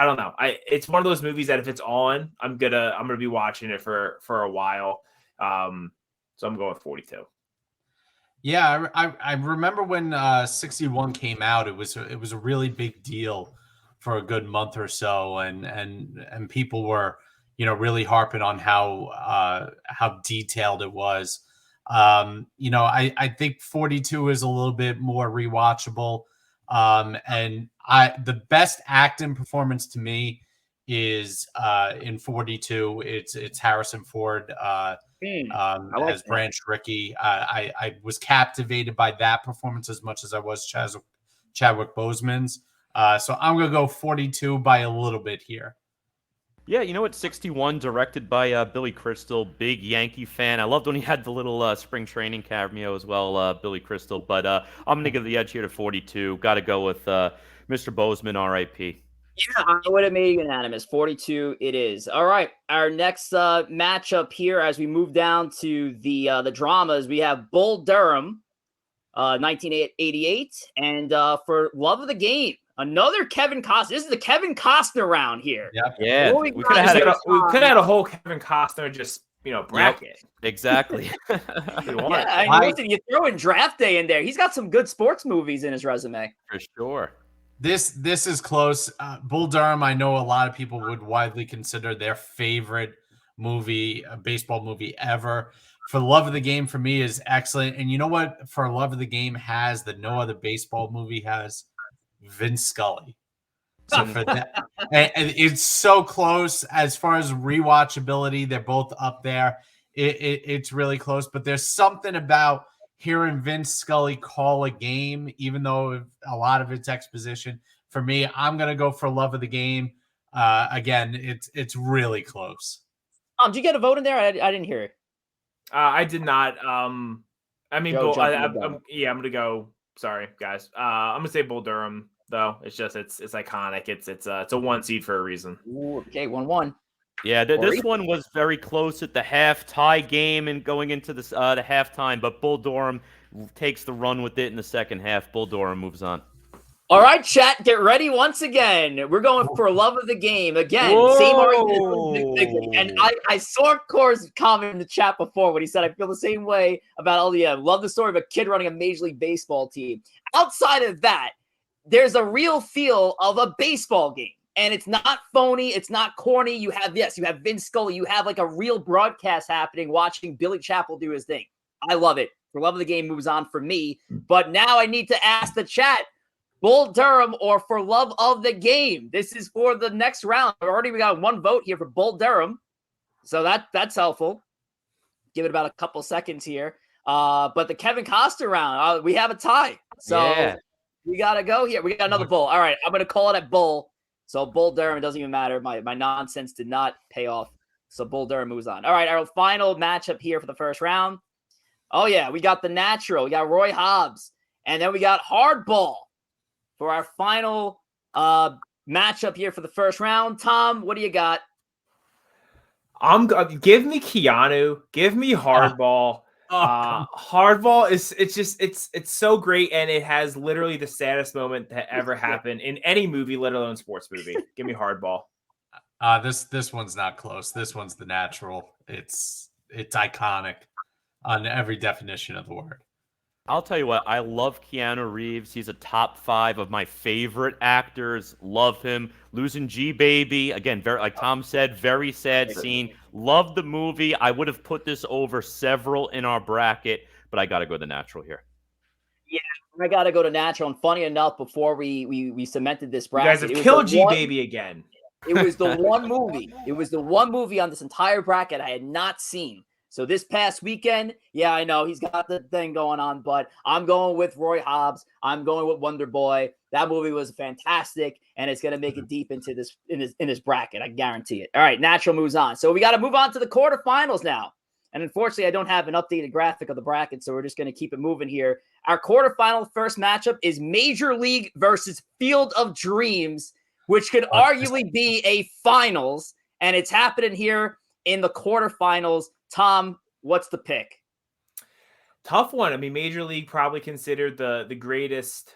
don't know. It's one of those movies that if it's on, I'm gonna be watching it for a while. So I'm going with 42. Yeah, I remember when 61 came out. It was a really big deal for a good month or so, and people were really harping on how detailed it was. I think 42 is a little bit more rewatchable. And the best acting performance to me is in 42. It's Harrison Ford as Branch Rickey. I was captivated by that performance as much as I was Chadwick Boseman's. So I'm gonna go 42 by a little bit here. Yeah, you know what? 61, directed by Billy Crystal, big Yankee fan. I loved when he had the little spring training cameo as well, Billy Crystal. But I'm going to give the edge here to 42. Got to go with Mr. Bozeman, R.I.P. Yeah, I would have made it unanimous. 42 it is. All right, our next matchup here as we move down to the dramas, we have Bull Durham, 1988, and for Love of the Game, another Kevin Costner. This is the Kevin Costner round here. Yep. Yeah, we could have had a whole Kevin Costner just bracket. Yep, exactly. Listen, you throw in Draft Day in there. He's got some good sports movies in his resume. For sure. This is close. Bull Durham, I know a lot of people would widely consider their favorite movie, baseball movie ever. For the Love of the Game, for me, is excellent. And you know what? For Love of the Game has that no other baseball movie has? Vince Scully. So for that, and it's so close as far as rewatchability. They're both up there. It's really close. But there's something about hearing Vince Scully call a game, even though a lot of it's exposition. For me, I'm gonna go for Love of the Game. Again, it's really close. Did you get a vote in there? I didn't hear it. I did not. I mean, I'm gonna go. Sorry, guys. I'm gonna say Bull Durham though. It's just it's iconic. It's a 1 seed for a reason. Ooh, okay, 1-1. Yeah, this one was very close at the half tie game and going into the halftime, but Bull Durham takes the run with it in the second half. Bull Durham moves on. All right, chat, get ready once again. We're going for Love of the Game. Again, same argument. And I saw Core's comment in the chat before when he said, I feel the same way about love the story of a kid running a Major League Baseball team. Outside of that, there's a real feel of a baseball game. And it's not phony. It's not corny. You have Vince Scully. You have like a real broadcast happening, watching Billy Chappell do his thing. I love it. For Love of the Game moves on for me. But now I need to ask the chat, Bull Durham or For Love of the Game? This is for the next round. We got 1 vote here for Bull Durham. So that's helpful. Give it about a couple seconds here. But the Kevin Costner round, we have a tie. So we got to go here. We got another Bull. All right, I'm going to call it at Bull. So Bull Durham, it doesn't even matter. My nonsense did not pay off. So Bull Durham moves on. All right, our final matchup here for the first round. Oh, yeah, we got the natural. We got Roy Hobbs. And then we got Hardball for our final matchup here for the first round. Tom, what do you got? Give me Keanu. Give me Hardball. Hardball it's so great, and it has literally the saddest moment that ever happened in any movie, let alone sports movie. Give me Hardball. This one's not close. This one's the natural. It's iconic on every definition of the word. I'll tell you what, I love Keanu Reeves. He's a top 5 of my favorite actors. Love him. Losing G-Baby. Again, very, like Tom said, very sad scene. Love the movie. I would have put this over several in our bracket, but I got to go the natural here. Yeah, I got to go to natural. And funny enough, before we cemented this You bracket, guys have killed G-Baby again. It was the one movie. It was the one movie on this entire bracket I had not seen. So this past weekend, yeah, I know he's got the thing going on, but I'm going with Roy Hobbs. I'm going with Wonder Boy. That movie was fantastic, and it's going to make it deep into this in this bracket. I guarantee it. All right, Natural moves on. So we got to move on to the quarterfinals now. And unfortunately, I don't have an updated graphic of the bracket, so we're just going to keep it moving here. Our quarterfinal first matchup is Major League versus Field of Dreams, which could arguably be a finals, and it's happening here in the quarterfinals. Tom, what's the pick? Tough one. I mean, Major League probably considered the greatest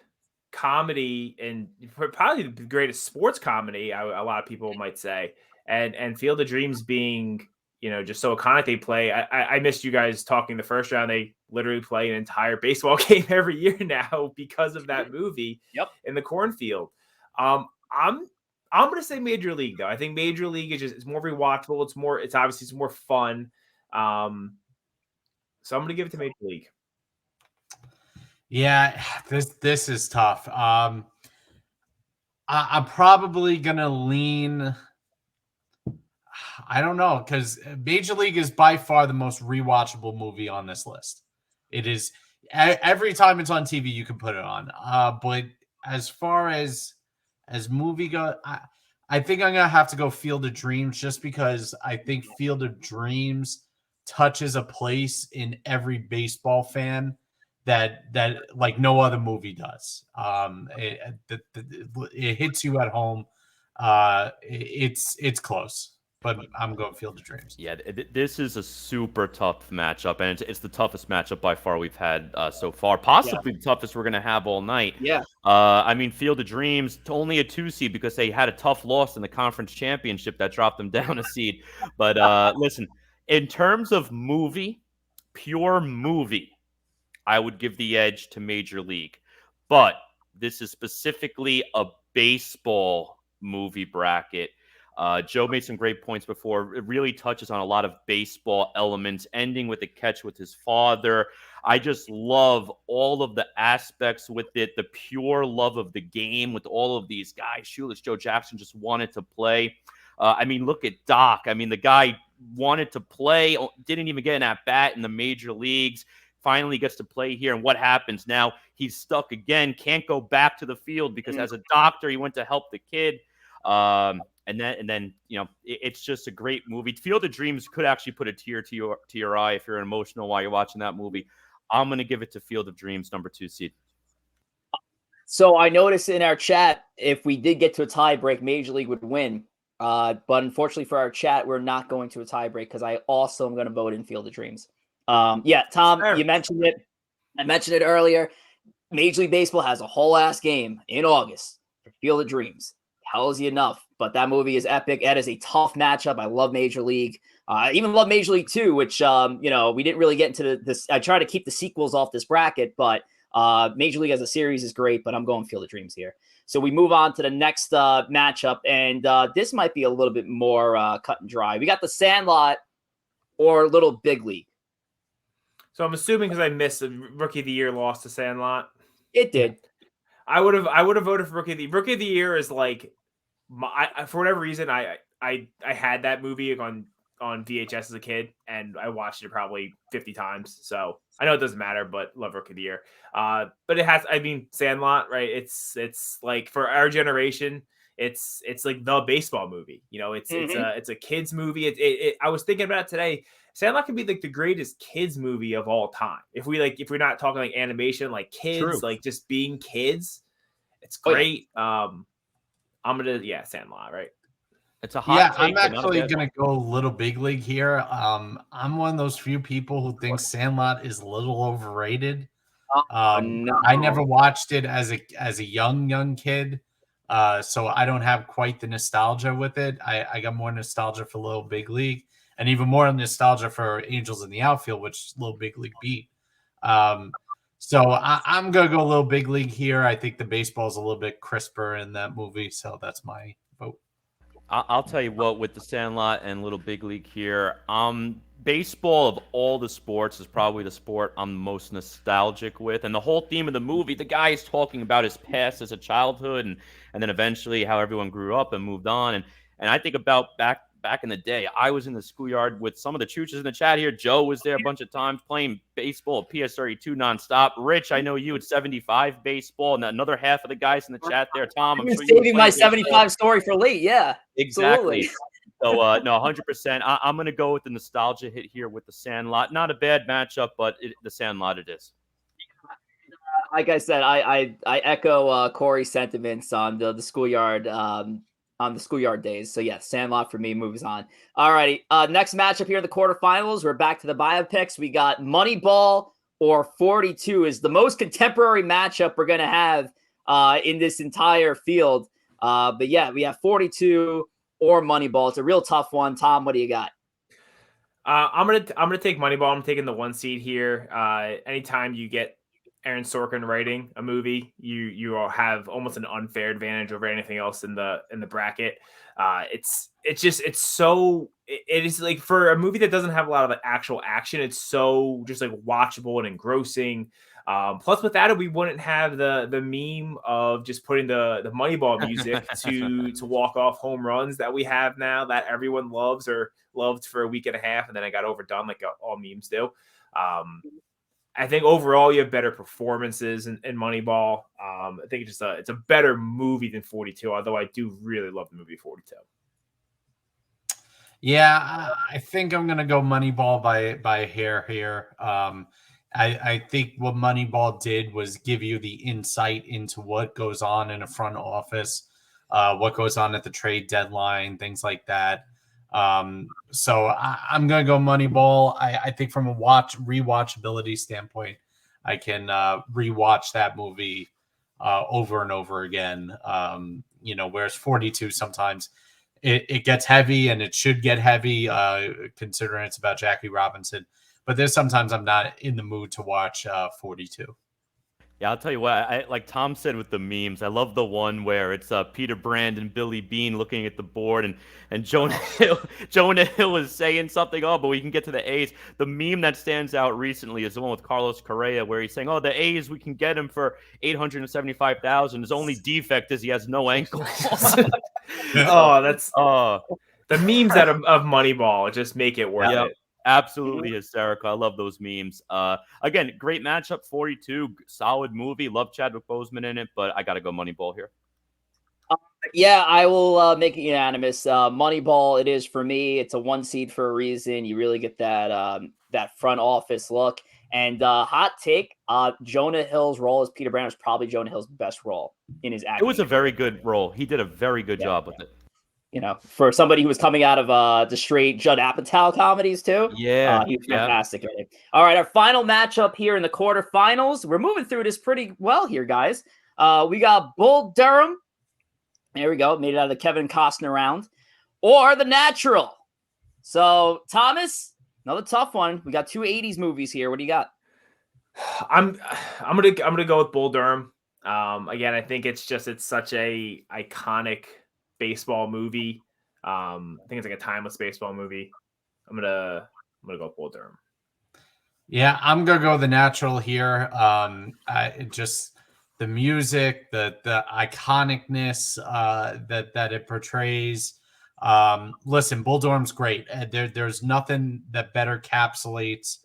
comedy and probably the greatest sports comedy, a lot of people might say. And Field of Dreams being, just so iconic. They play. I missed you guys talking the first round. They literally play an entire baseball game every year now because of that movie. Yep. In the cornfield. I'm going to say Major League though. I think Major League it's more rewatchable. It's obviously more fun. So I'm going to give it to Major League. Yeah, this is tough. I'm probably gonna lean. I don't know, because Major League is by far the most rewatchable movie on this list. It is every time it's on TV, you can put it on. But as far as movie go, I think I'm gonna have to go Field of Dreams, just because I think Field of Dreams touches a place in every baseball fan that like no other movie does. It hits you at home. It's close, but I'm going Field of Dreams. Yeah, this is a super tough matchup, and it's the toughest matchup by far we've had so far. Possibly the toughest we're going to have all night. Yeah. I mean, Field of Dreams, only a 2 seed because they had a tough loss in the conference championship that dropped them down a seed. But listen, in terms of pure movie, I would give the edge to Major League. But this is specifically a baseball movie bracket. Joe made some great points before. It really touches on a lot of baseball elements, ending with a catch with his father. I just love all of the aspects with it, the pure love of the game with all of these guys. Shoeless Joe Jackson just wanted to play. I mean, look at Doc. I mean, the guy wanted to play, didn't even get an at-bat in the major leagues. Finally gets to play here, and what happens now? He's stuck again, can't go back to the field because as a doctor, he went to help the kid. And then it's just a great movie. Field of Dreams could actually put a tear to your eye if you're emotional while you're watching that movie. I'm going to give it to Field of Dreams, number 2 seed. So I noticed in our chat, if we did get to a tie break, Major League would win. But unfortunately for our chat, we're not going to a tie break because I also am going to vote in Field of Dreams. Yeah, Tom, you mentioned it. I mentioned it earlier. Major League Baseball has a whole ass game in August for Field of Dreams. Tells you enough. But that movie is epic. That is a tough matchup. I love Major League. I even love Major League 2, which we didn't really get into this. I try to keep the sequels off this bracket, but Major League as a series is great. But I'm going Field of Dreams here. So we move on to the next matchup, and this might be a little bit more cut and dry. We got the Sandlot or Little Big League. So I'm assuming because I missed the Rookie of the Year loss to Sandlot. It did. I would have voted for Rookie of the Year. Rookie of the Year is like for whatever reason I had that movie on VHS as a kid, and I watched it probably 50 times. So I know it doesn't matter, but love Rookie of the Year. But it has, Sandlot, right? It's like for our generation, it's like the baseball movie. It's a kids movie. I was thinking about it today. Sandlot could be like the greatest kids movie of all time. If we're not talking like animation, like kids, True. like just being kids, it's great. I'm gonna Sandlot, right? It's a hot take, I'm but not actually bad. gonna go Little Big League here. I'm one of those few people who thinks Sandlot is a little overrated. No. I never watched it as a young kid, so I don't have quite the nostalgia with it. I got more nostalgia for Little Big League, and even more nostalgia for Angels in the Outfield, which Little Big League beat. So I'm gonna go Little Big League here. I think the baseball is a little bit crisper in that movie, so that's my vote. I'll tell you what, with the Sandlot and Little Big League here, baseball of all the sports is probably the sport I'm most nostalgic with. And the whole theme of the movie, the guy is talking about his past as a childhood and then eventually how everyone grew up and moved on. And I think about back back in the day, I was in the schoolyard with some of the chooches in the chat here. Joe was there a bunch of times playing baseball at PS32 nonstop. Rich, I know you at 75 baseball, and another half of the guys in the chat there. Tom, I'm sure you were saving my 75 story for late. Yeah, exactly. absolutely. So, no, 100%. I'm going to go with the nostalgia hit here with the Sandlot. Not a bad matchup, but the Sandlot it is. Like I said, I echo Corey's sentiments on the schoolyard days. So yeah, Sandlot for me moves on. All righty. Next matchup here in the quarterfinals. We're back to the biopics. We got Moneyball or 42 is the most contemporary matchup we're gonna have in this entire field. But yeah, we have 42 or Moneyball. It's a real tough one. Tom, what do you got? I'm gonna take Moneyball. I'm taking the 1 seed here. Anytime you get Aaron Sorkin writing a movie, you all have almost an unfair advantage over anything else in the bracket. It is like, for a movie that doesn't have a lot of actual action, it's so just like watchable and engrossing. Plus, without it, we wouldn't have the meme of just putting the Moneyball music to walk off home runs that we have now, that everyone loves or loved for a week and a half, and then I got overdone like all memes do. I think overall you have better performances in Moneyball. I think it's a better movie than 42, although I do really love the movie 42. Yeah, I think I'm gonna go Moneyball by a hair here. I think what Moneyball did was give you the insight into what goes on in a front office, what goes on at the trade deadline, things like that. So I'm gonna go Moneyball. I think from a rewatchability standpoint, I can rewatch that movie over and over again. Whereas 42 sometimes it gets heavy, and it should get heavy considering it's about Jackie Robinson. But there's sometimes I'm not in the mood to watch 42. Yeah, I'll tell you what, I like Tom said with the memes, I love the one where it's Peter Brand and Billy Bean looking at the board, and Jonah Hill is saying something, but we can get to the A's. The meme that stands out recently is the one with Carlos Correa where he's saying, the A's, we can get him for $875,000. His only defect is he has no ankles. That's the memes of Moneyball just make it worth it. Absolutely hysterical. I love those memes. Again, great matchup. 42, solid movie. Love Chadwick Boseman in it, but I got to go Moneyball here. Yeah, I will make it unanimous. Moneyball, it is for me. It's a 1 seed for a reason. You really get that front office look. And hot take, Jonah Hill's role as Peter Brand was probably Jonah Hill's best role in his acting. It was a very good role. He did a very good job with it. For somebody who was coming out of the straight Judd Apatow comedies too. Yeah. He was fantastic at it. All right, our final matchup here in the quarterfinals. We're moving through this pretty well here, guys. We got Bull Durham. There we go. Made it out of the Kevin Costner round. Or The Natural. So, Thomas, another tough one. We got 2 80s movies here. What do you got? I'm gonna go with Bull Durham. Again, I think it's such a iconic baseball movie. I think it's like a timeless baseball movie. I'm gonna go Bull Durham. Yeah, I'm gonna go The Natural here. Just the music, the iconicness that it portrays. Listen, Bull Durham's great. There's nothing that better encapsulates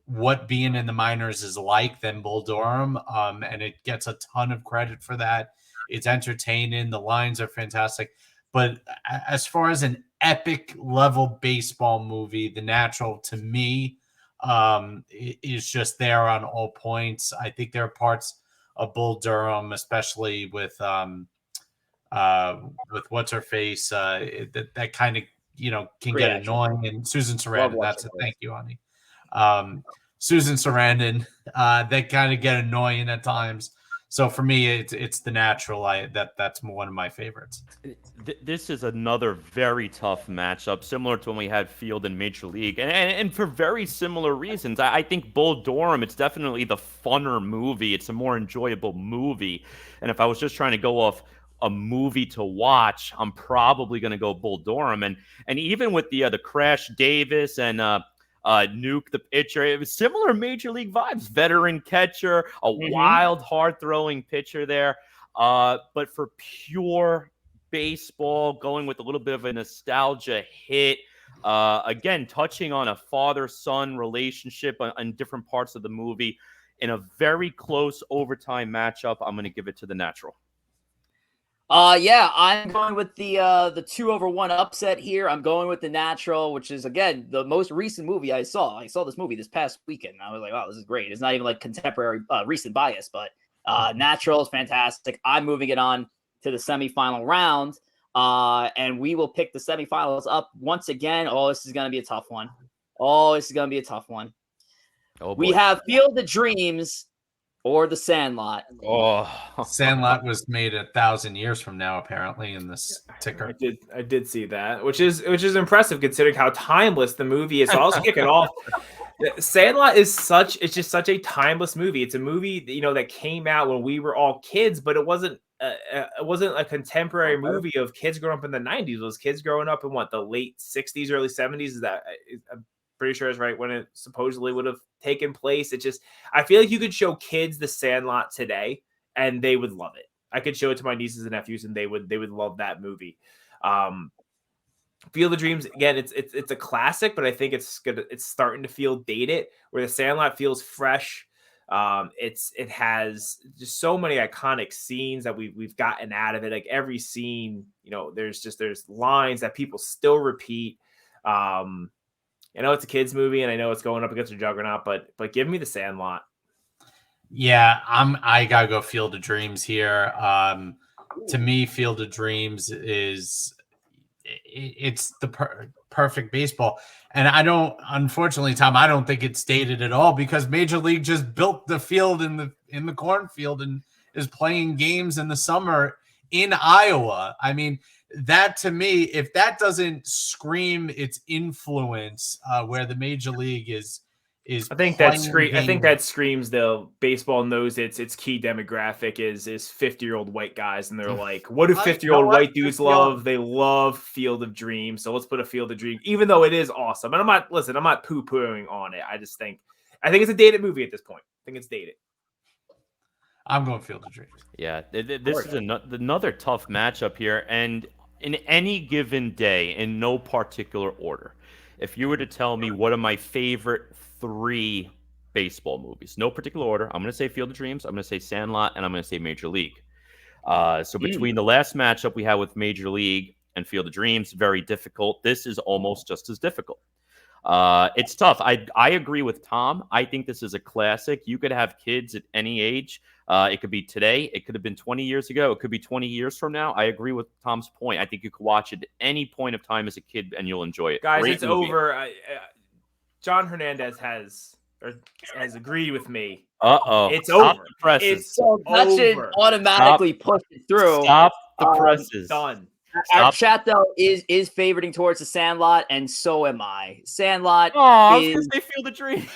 what being in the minors is like than Bull Durham. And it gets a ton of credit for that. It's entertaining. The lines are fantastic. But as far as an epic level baseball movie, The Natural to me is just there on all points. I think there are parts of Bull Durham, especially with what's her face, that kind of can get annoying. And Susan Sarandon, that's it. Thank you, honey. Susan Sarandon, that kind of get annoying at times. So for me, it's The Natural. That's one of my favorites. This is another very tough matchup, similar to when we had Field in Major League, and for very similar reasons. I think Bull Durham, it's definitely the funner movie. It's a more enjoyable movie. And if I was just trying to go off a movie to watch, I'm probably going to go Bull Durham. And even with the Crash Davis and Nuke the pitcher, it was similar Major League vibes. Veteran catcher, a wild, hard-throwing pitcher there. But for pure baseball, going with a little bit of a nostalgia hit. Again, touching on a father-son relationship on different parts of the movie. In a very close overtime matchup, I'm going to give it to The Natural. Yeah, I'm going with the 2-1 upset here. I'm going with The Natural, which is, again, the most recent movie I saw. I saw this movie this past weekend. I was like, wow, this is great. It's not even like contemporary recent bias, but Natural is fantastic. I'm moving it on to the semifinal round, and we will pick the semifinals up once again. Oh, this is going to be a tough one. Oh, we have Field of Dreams or The Sandlot. Oh, Sandlot was made 1,000 years from now, apparently, in this ticker. I did see that, which is impressive considering how timeless the movie is. So I'll kick it off. Sandlot is just such a timeless movie. It's a movie that came out when we were all kids, but it wasn't a contemporary movie of kids growing up in the 90s. It was kids growing up in the late 60s, early 70s. I'm pretty sure is right when it supposedly would have taken place. I feel like you could show kids The Sandlot today and they would love it. I could show it to my nieces and nephews and they would love that movie. Field of Dreams, again, it's a classic, but I think it's starting to feel dated, where The Sandlot feels fresh. It has just so many iconic scenes that we've gotten out of it. Like every scene, there's lines that people still repeat. I know it's a kids movie and I know it's going up against a juggernaut, but give me The Sandlot. Yeah, I gotta go Field of Dreams here. To me, Field of Dreams it's the perfect baseball. And unfortunately, Tom, I don't think it's dated at all because Major League just built the field in the cornfield and is playing games in the summer in Iowa. I mean, that to me, if that doesn't scream its influence, where the Major League is I think that screams the baseball knows its key demographic is 50-year-old white guys, and they're like, what do 50-year-old white dudes love? They love Field of Dreams, so let's put a Field of Dreams, even though it is awesome. And I'm not poo-pooing on it. I think it's a dated movie at this point. I think it's dated. I'm going Field of Dreams. Yeah, this is another tough matchup here, and in any given day, in no particular order, if you were to tell me what are my favorite 3 baseball movies, no particular order, I'm going to say Field of Dreams, I'm going to say Sandlot, and I'm going to say Major League. So between the last matchup we had with Major League and Field of Dreams, very difficult. This is almost just as difficult. It's tough. I agree with Tom. I think this is a classic. You could have kids at any age. It could be today. It could have been 20 years ago. It could be 20 years from now. I agree with Tom's point. I think you could watch it at any point of time as a kid and you'll enjoy it. Guys, it's over. John Hernandez has agreed with me. It's over. Presses. So that should automatically push it through. Stop the presses. Done. Our chat though is favoriting towards The Sandlot, and so am I. Sandlot. Oh, because they Field of Dreams.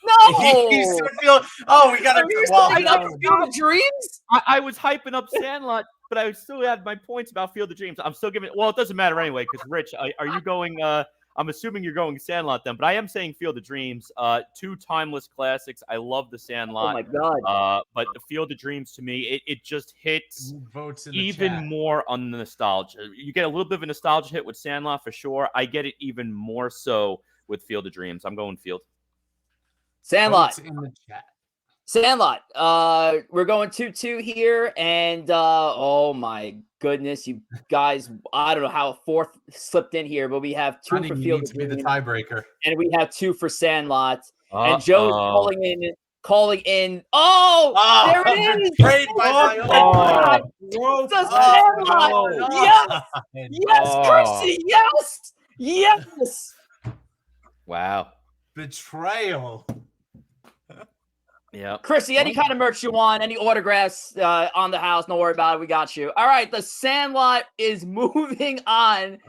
No. We gotta. Field of Dreams. I was hyping up Sandlot, but I still had my points about Field of Dreams. I'm still giving. Well, it doesn't matter anyway because Rich, are you going? I'm assuming you're going Sandlot then, but I am saying Field of Dreams. 2 timeless classics. I love The Sandlot. Oh my god! But the Field of Dreams to me, it just hits even chat. more on the nostalgia. You get a little bit of a nostalgia hit with Sandlot for sure. I get it even more so with Field of Dreams. I'm going Field. Sandlot. In the chat. Sandlot. We're going 2-2 here, and oh my goodness, you guys! I don't know how a 4th slipped in here, but we have 2 for Field of Dreams, be the tiebreaker, and we have 2 for Sandlot. And Joe's calling in. Oh, there it is! Trade by Sandlot. Yes, Chrissy. Yes. Wow. Betrayal. Yeah. Chrissy, any kind of merch you want, any autographs on the house, don't worry about it. We got you. All right, the Sandlot is moving on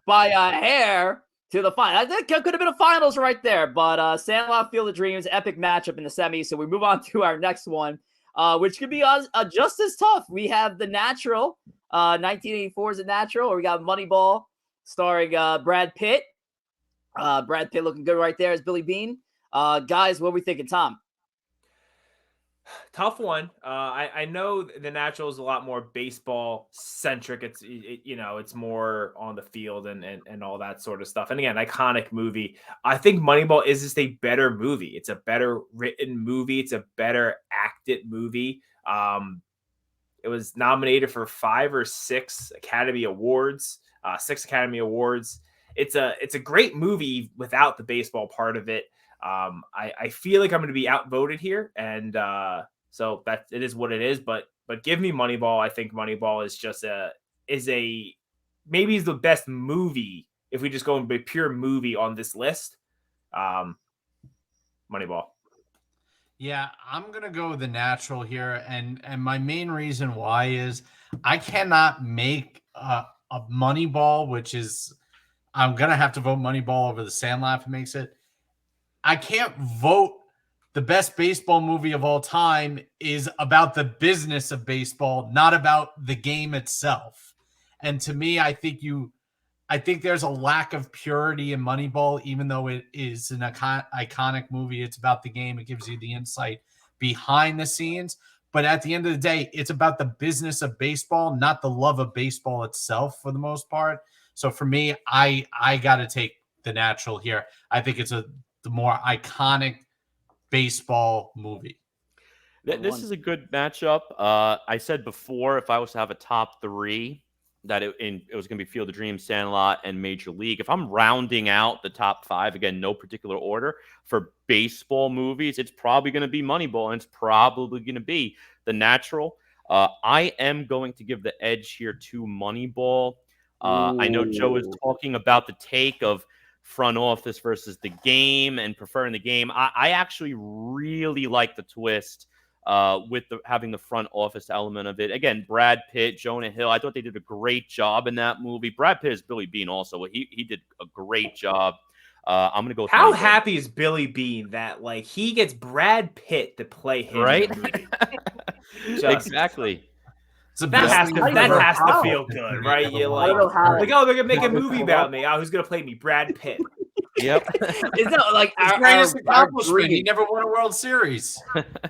by a hair to the final. I think it could have been a finals right there, but Sandlot Field of Dreams, epic matchup in the semis. So we move on to our next one, which could be just as tough. We have The Natural, 1984 is a Natural, or we got Moneyball starring Brad Pitt. Brad Pitt looking good right there as Billy Bean. Guys, what are we thinking, Tom? Tough one. I know the Natural is a lot more baseball centric. It's more on the field and all that sort of stuff. And again, iconic movie. I think Moneyball is just a better movie. It's a better written movie. It's a better acted movie. It was nominated for 5 or 6 Academy Awards. 6 Academy Awards. It's a great movie without the baseball part of it. I feel like I'm going to be outvoted here, and so that it is what it is. But give me Moneyball. I think Moneyball is just maybe is the best movie if we just go and be pure movie on this list. Moneyball. Yeah, I'm gonna go with The Natural here, and my main reason why is I cannot make a Moneyball, which is I'm gonna have to vote Moneyball over The Sandlot if it makes it. I can't vote the best baseball movie of all time is about the business of baseball, not about the game itself. And to me, I think there's a lack of purity in Moneyball, even though it is an iconic movie. It's about the game. It gives you the insight behind the scenes. But at the end of the day, it's about the business of baseball, not the love of baseball itself for the most part. So for me, I got to take The Natural here. I think it's the more iconic baseball movie. This is a good matchup. I said before, if I was to have a top 3, that it was going to be Field of Dreams, Sandlot, and Major League. If I'm rounding out the top 5, again, no particular order, for baseball movies, it's probably going to be Moneyball, and it's probably going to be The Natural. I am going to give the edge here to Moneyball. I know Joe is talking about the take of front office versus the game and preferring the game. I actually really like the twist with having the front office element of it. Again, Brad Pitt, Jonah Hill, I thought they did a great job in that movie. Brad Pitt is Billy Bean also. He did a great job. I'm going to go with How Moneyball. happy is Billy Bean that he gets Brad Pitt to play him right? in the movie? Exactly. That has to feel good, right? You're like, oh, they're gonna make a movie about me. Oh, who's gonna play me? Brad Pitt. Yep. Is that like our greatest accomplishment? He never won a World Series.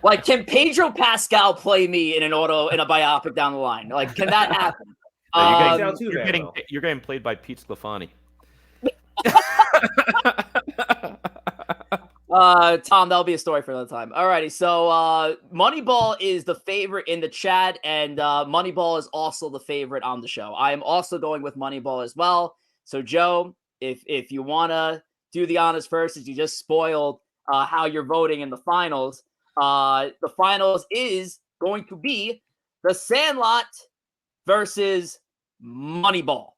Like, can Pedro Pascal play me in a biopic down the line? Like, can that happen? No, you're getting played by Pete Sclafani. Tom, that'll be a story for another time. Alrighty, so Moneyball is the favorite in the chat, and Moneyball is also the favorite on the show. I am also going with Moneyball as well. So, Joe, if you wanna do the honors first, as you just spoiled how you're voting in the finals. The finals is going to be The Sandlot versus Moneyball.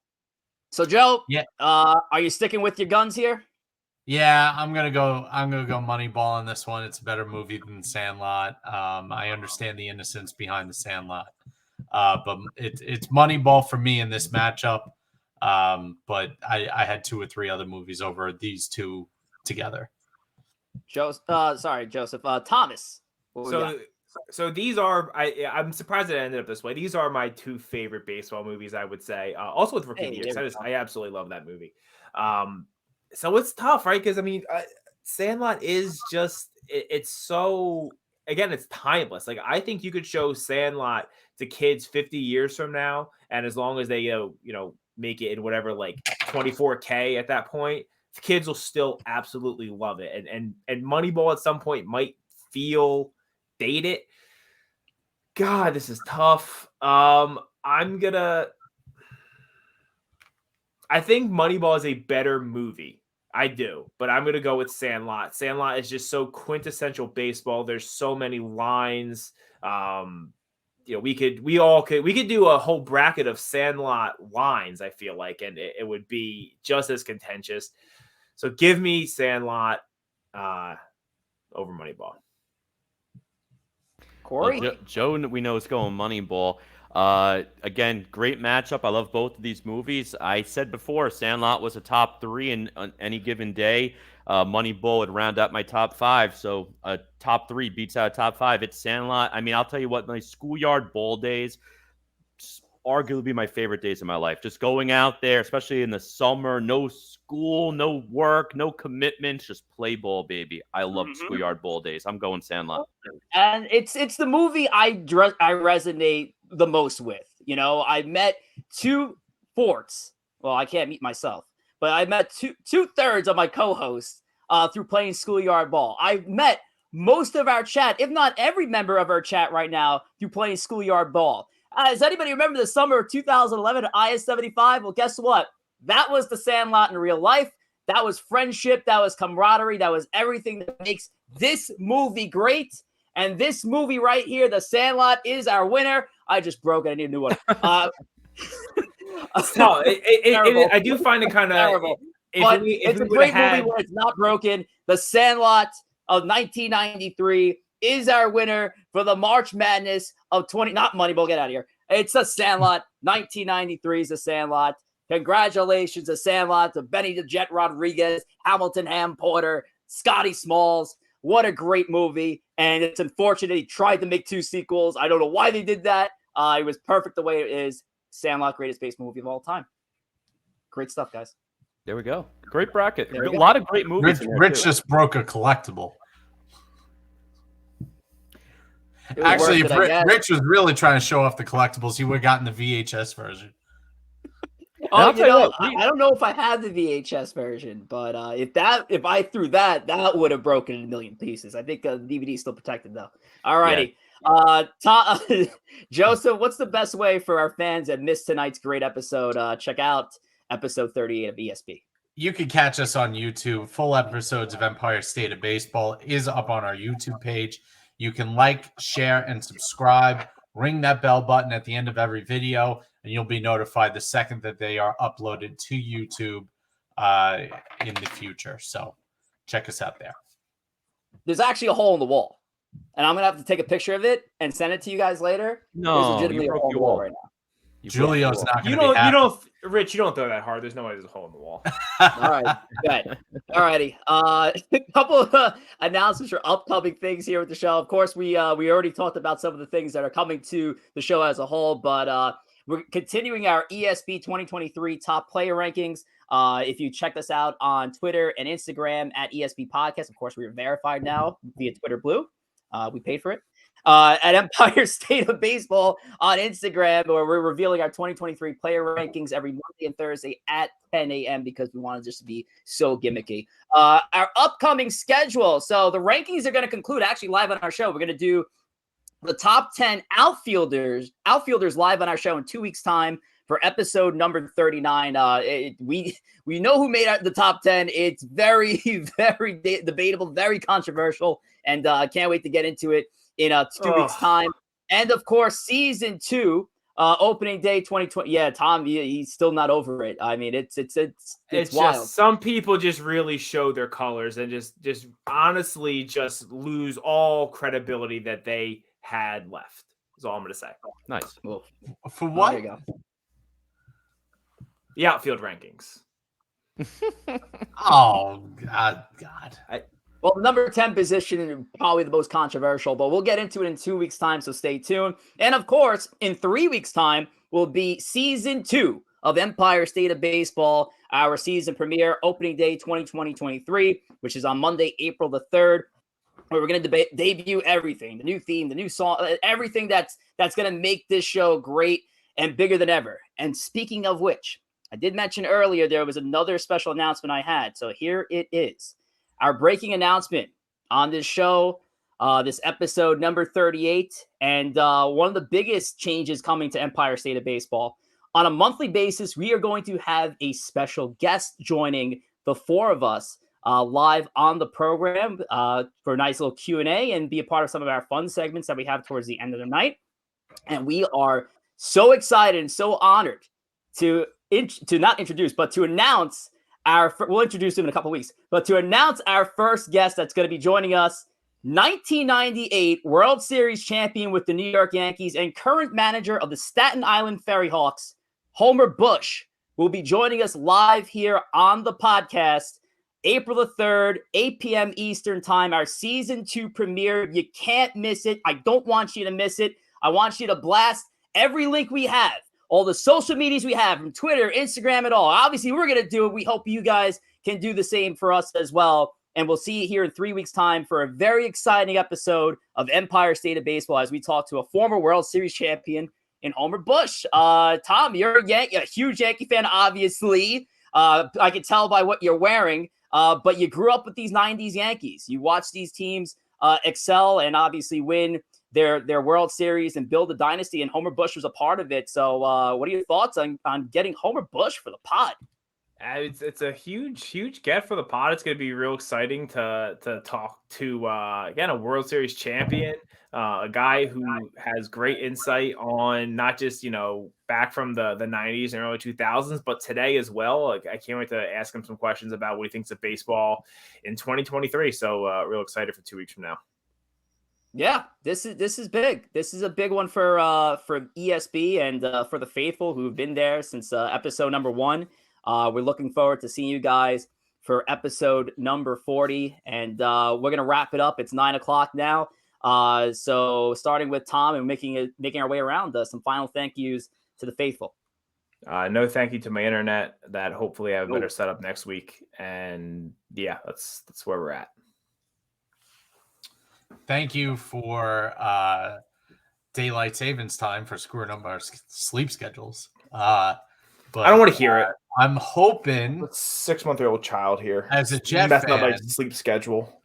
So, Joe, are you sticking with your guns here? Yeah, I'm gonna go Moneyball on this one. It's a better movie than Sandlot. I understand the innocence behind the Sandlot, but it's Moneyball for me in this matchup. But I had 2 or 3 other movies over these two together. Joseph. Thomas. So these are I'm surprised that it ended up this way. These are my 2 favorite baseball movies, I would say. Also with Rookie of the Year. I absolutely love that movie. So it's tough, right? Because I mean, Sandlot is just it's so, again, it's timeless. Like, I think you could show Sandlot to kids 50 years from now, and as long as they make it in whatever, like 24K at that point, the kids will still absolutely love it. And Moneyball at some point might feel dated. God, this is tough. I think Moneyball is a better movie. I do, but I'm going to go with Sandlot. Sandlot is just so quintessential baseball. There's so many lines. We could do a whole bracket of Sandlot lines, I feel like, and it would be just as contentious. So give me Sandlot over Moneyball. Corey? Well, Joe, we know is going Moneyball. Again, great matchup. I love both of these movies. I said before, Sandlot was a top 3 on any given day. Moneyball would round out my top 5. So a top 3 beats out a top 5. It's Sandlot. I mean, I'll tell you what, my schoolyard ball days, arguably my favorite days of my life. Just going out there, especially in the summer, no school, no work, no commitments, just play ball, baby. I love schoolyard ball days. I'm going Sandlot. And it's the movie I resonate the most with. You know, I met two fourths. Well, I can't meet myself, but I met two-thirds of my co-hosts through playing schoolyard ball. I met most of our chat, if not every member of our chat right now, through playing schoolyard ball. Does anybody remember the summer of 2011 at IS-75? Well, guess what? That was the Sandlot in real life. That was friendship. That was camaraderie. That was everything that makes this movie great. And this movie right here, The Sandlot, is our winner. I just broke it. I need a new one. I do find it kind of terrible. But it's a great movie where it's not broken. The Sandlot of 1993 is our winner for the March Madness of not Moneyball, get out of here. It's The Sandlot. 1993 is The Sandlot. Congratulations, The Sandlot, to Benny the Jet Rodriguez, Hamilton Ham Porter, Scotty Smalls. What a great movie. And it's unfortunate he tried to make 2 sequels. I don't know why they did that. It was perfect the way it is. Sandlot, greatest baseball movie of all time. Great stuff, guys. There we go. Great bracket. A lot of great movies. Rich just broke a collectible. Actually, if Rich was really trying to show off the collectibles, he would have gotten the VHS version. I don't know if I had the VHS version, but if I threw that would have broken in a million pieces. I think the DVD is still protected though. All righty. Yeah. Joseph, what's the best way for our fans that missed tonight's great episode? Check out episode 38 of ESP. You can catch us on YouTube. Full episodes of Empire State of Baseball is up on our YouTube page. You can like, share, and subscribe. Ring that bell button at the end of every video, and you'll be notified the second that they are uploaded to YouTube in the future. So check us out there. There's actually a hole in the wall, and I'm going to have to take a picture of it and send it to you guys later. No, there's legitimately a hole in the wall right now. Julio's not going to be happy. Rich, you don't throw that hard. There's no way there's a hole in the wall. All right, good. All righty. A couple of announcements for upcoming things here with the show. Of course, we already talked about some of the things that are coming to the show as a whole, but we're continuing our ESP 2023 top player rankings. If you check us out on Twitter and Instagram at ESP Podcast, of course, we are verified now via Twitter Blue. We paid for it. At Empire State of Baseball on Instagram, where we're revealing our 2023 player rankings every Monday and Thursday at 10 a.m. because we want to just be so gimmicky. Our upcoming schedule. So the rankings are going to conclude actually live on our show. We're going to do the top 10 outfielders live on our show in 2 weeks' time for episode number 39. We know who made the top 10. It's very, very debatable, very controversial, and I can't wait to get into it in 2 weeks' time. And of course, season 2, opening day 2020. Yeah, Tom, he's still not over it. I mean, it's wild. Just, some people just really show their colors and just honestly just lose all credibility that they had left. Is all I'm going to say. Nice. Well, for what? There you go. The outfield rankings. Oh, God. Well, the number 10 position is probably the most controversial, but we'll get into it in 2 weeks' time, so stay tuned. And of course, in 3 weeks' time will be season 2 of Empire State of Baseball, our season premiere, opening day 2020-23, which is on Monday, April the 3rd, where we're going to debut everything, the new theme, the new song, everything that's going to make this show great and bigger than ever. And speaking of which, I did mention earlier there was another special announcement I had, so here it is. Our breaking announcement on this show, this episode number 38, and one of the biggest changes coming to Empire State of Baseball. On a monthly basis, we are going to have a special guest joining the 4 of us live on the program for a nice little Q&A and be a part of some of our fun segments that we have towards the end of the night. And we are so excited and so honored to not introduce, but to announce we'll introduce him in a couple of weeks, but to announce our first guest that's going to be joining us, 1998 World Series champion with the New York Yankees and current manager of the Staten Island Ferry Hawks, Homer Bush, will be joining us live here on the podcast, April the 3rd, 8 p.m. Eastern time, our season 2 premiere. You can't miss it. I don't want you to miss it. I want you to blast every link we have all the social medias we have, from Twitter, Instagram, and all. Obviously, we're going to do it. We hope you guys can do the same for us as well. And we'll see you here in 3 weeks' time for a very exciting episode of Empire State of Baseball as we talk to a former World Series champion in Homer Bush. Tom, you're a huge Yankee fan, obviously. I can tell by what you're wearing, but you grew up with these 90s Yankees. You watched these teams excel and obviously win their World Series and build a dynasty, and Homer Bush was a part of it. So what are your thoughts on getting Homer Bush for the pod? It's a huge get for the pod. It's going to be real exciting to talk to again a World Series champion, a guy who has great insight on not just back from the 90s and early 2000s, but today as well. Like, I can't wait to ask him some questions about what he thinks of baseball in 2023. So real excited for 2 weeks from now. Yeah, this is big. This is a big one for ESB and for the faithful who've been there since episode number 1. We're looking forward to seeing you guys for episode number 40, and we're gonna wrap it up. It's 9:00 now. So starting with Tom and making our way around, some final thank yous to the faithful. No thank you to my internet. That hopefully I have a better setup next week. And yeah, that's where we're at. Thank you for daylight savings time for screwing up our sleep schedules. But I don't want to hear it. I'm hoping 6-month-old child here as a Jet messing up my fan, sleep schedule.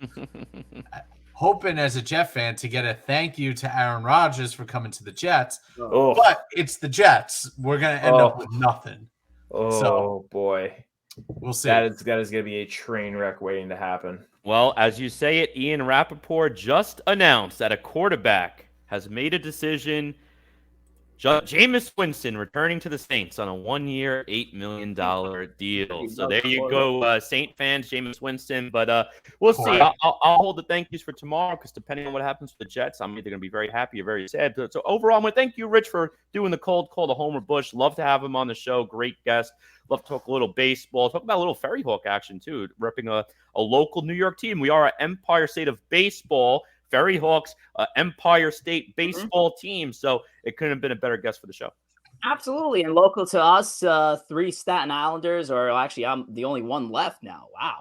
hoping as a Jet fan to get a thank you to Aaron Rodgers for coming to the Jets. Oh. But it's the Jets. We're gonna end up with nothing. Oh boy, we'll see. That is going to be a train wreck waiting to happen. Well, as you say it, Ian Rappaport just announced that a quarterback has made a decision. Jameis Winston returning to the Saints on a 1-year, $8 million deal. So there you go, Saint fans, Jameis Winston. But we'll see. I'll hold the thank yous for tomorrow because depending on what happens with the Jets, I'm either going to be very happy or very sad. So overall, I'm going to thank you, Rich, for doing the cold call to Homer Bush. Love to have him on the show. Great guest. Love to talk a little baseball. Talk about a little Ferry Hawk action, too, repping a local New York team. We are an Empire State of Baseball. Ferry Hawks, Empire State baseball team. So it couldn't have been a better guest for the show. Absolutely. And local to us, 3 Staten Islanders, or actually I'm the only one left now. Wow.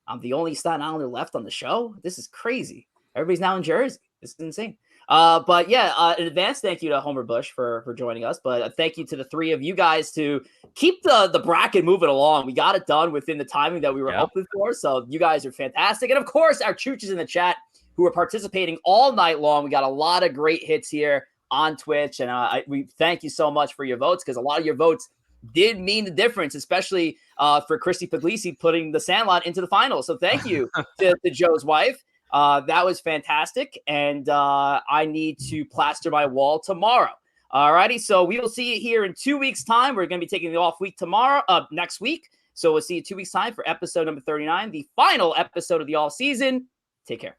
I'm the only Staten Islander left on the show. This is crazy. Everybody's now in Jersey. This is insane. But yeah, in advance, thank you to Homer Bush for joining us. But thank you to the 3 of you guys to keep the bracket moving along. We got it done within the timing that we were hoping for. So you guys are fantastic. And of course, our chooches in the chat who are participating all night long. We got a lot of great hits here on Twitch. And we thank you so much for your votes, because a lot of your votes did mean the difference, especially for Christy Pugliese putting the Sandlot into the finals. So thank you to Joe's wife. That was fantastic. And I need to plaster my wall tomorrow. All righty. So we will see you here in 2 weeks' time. We're going to be taking the off week next week. So we'll see you 2 weeks' time for episode number 39, the final episode of the all season. Take care.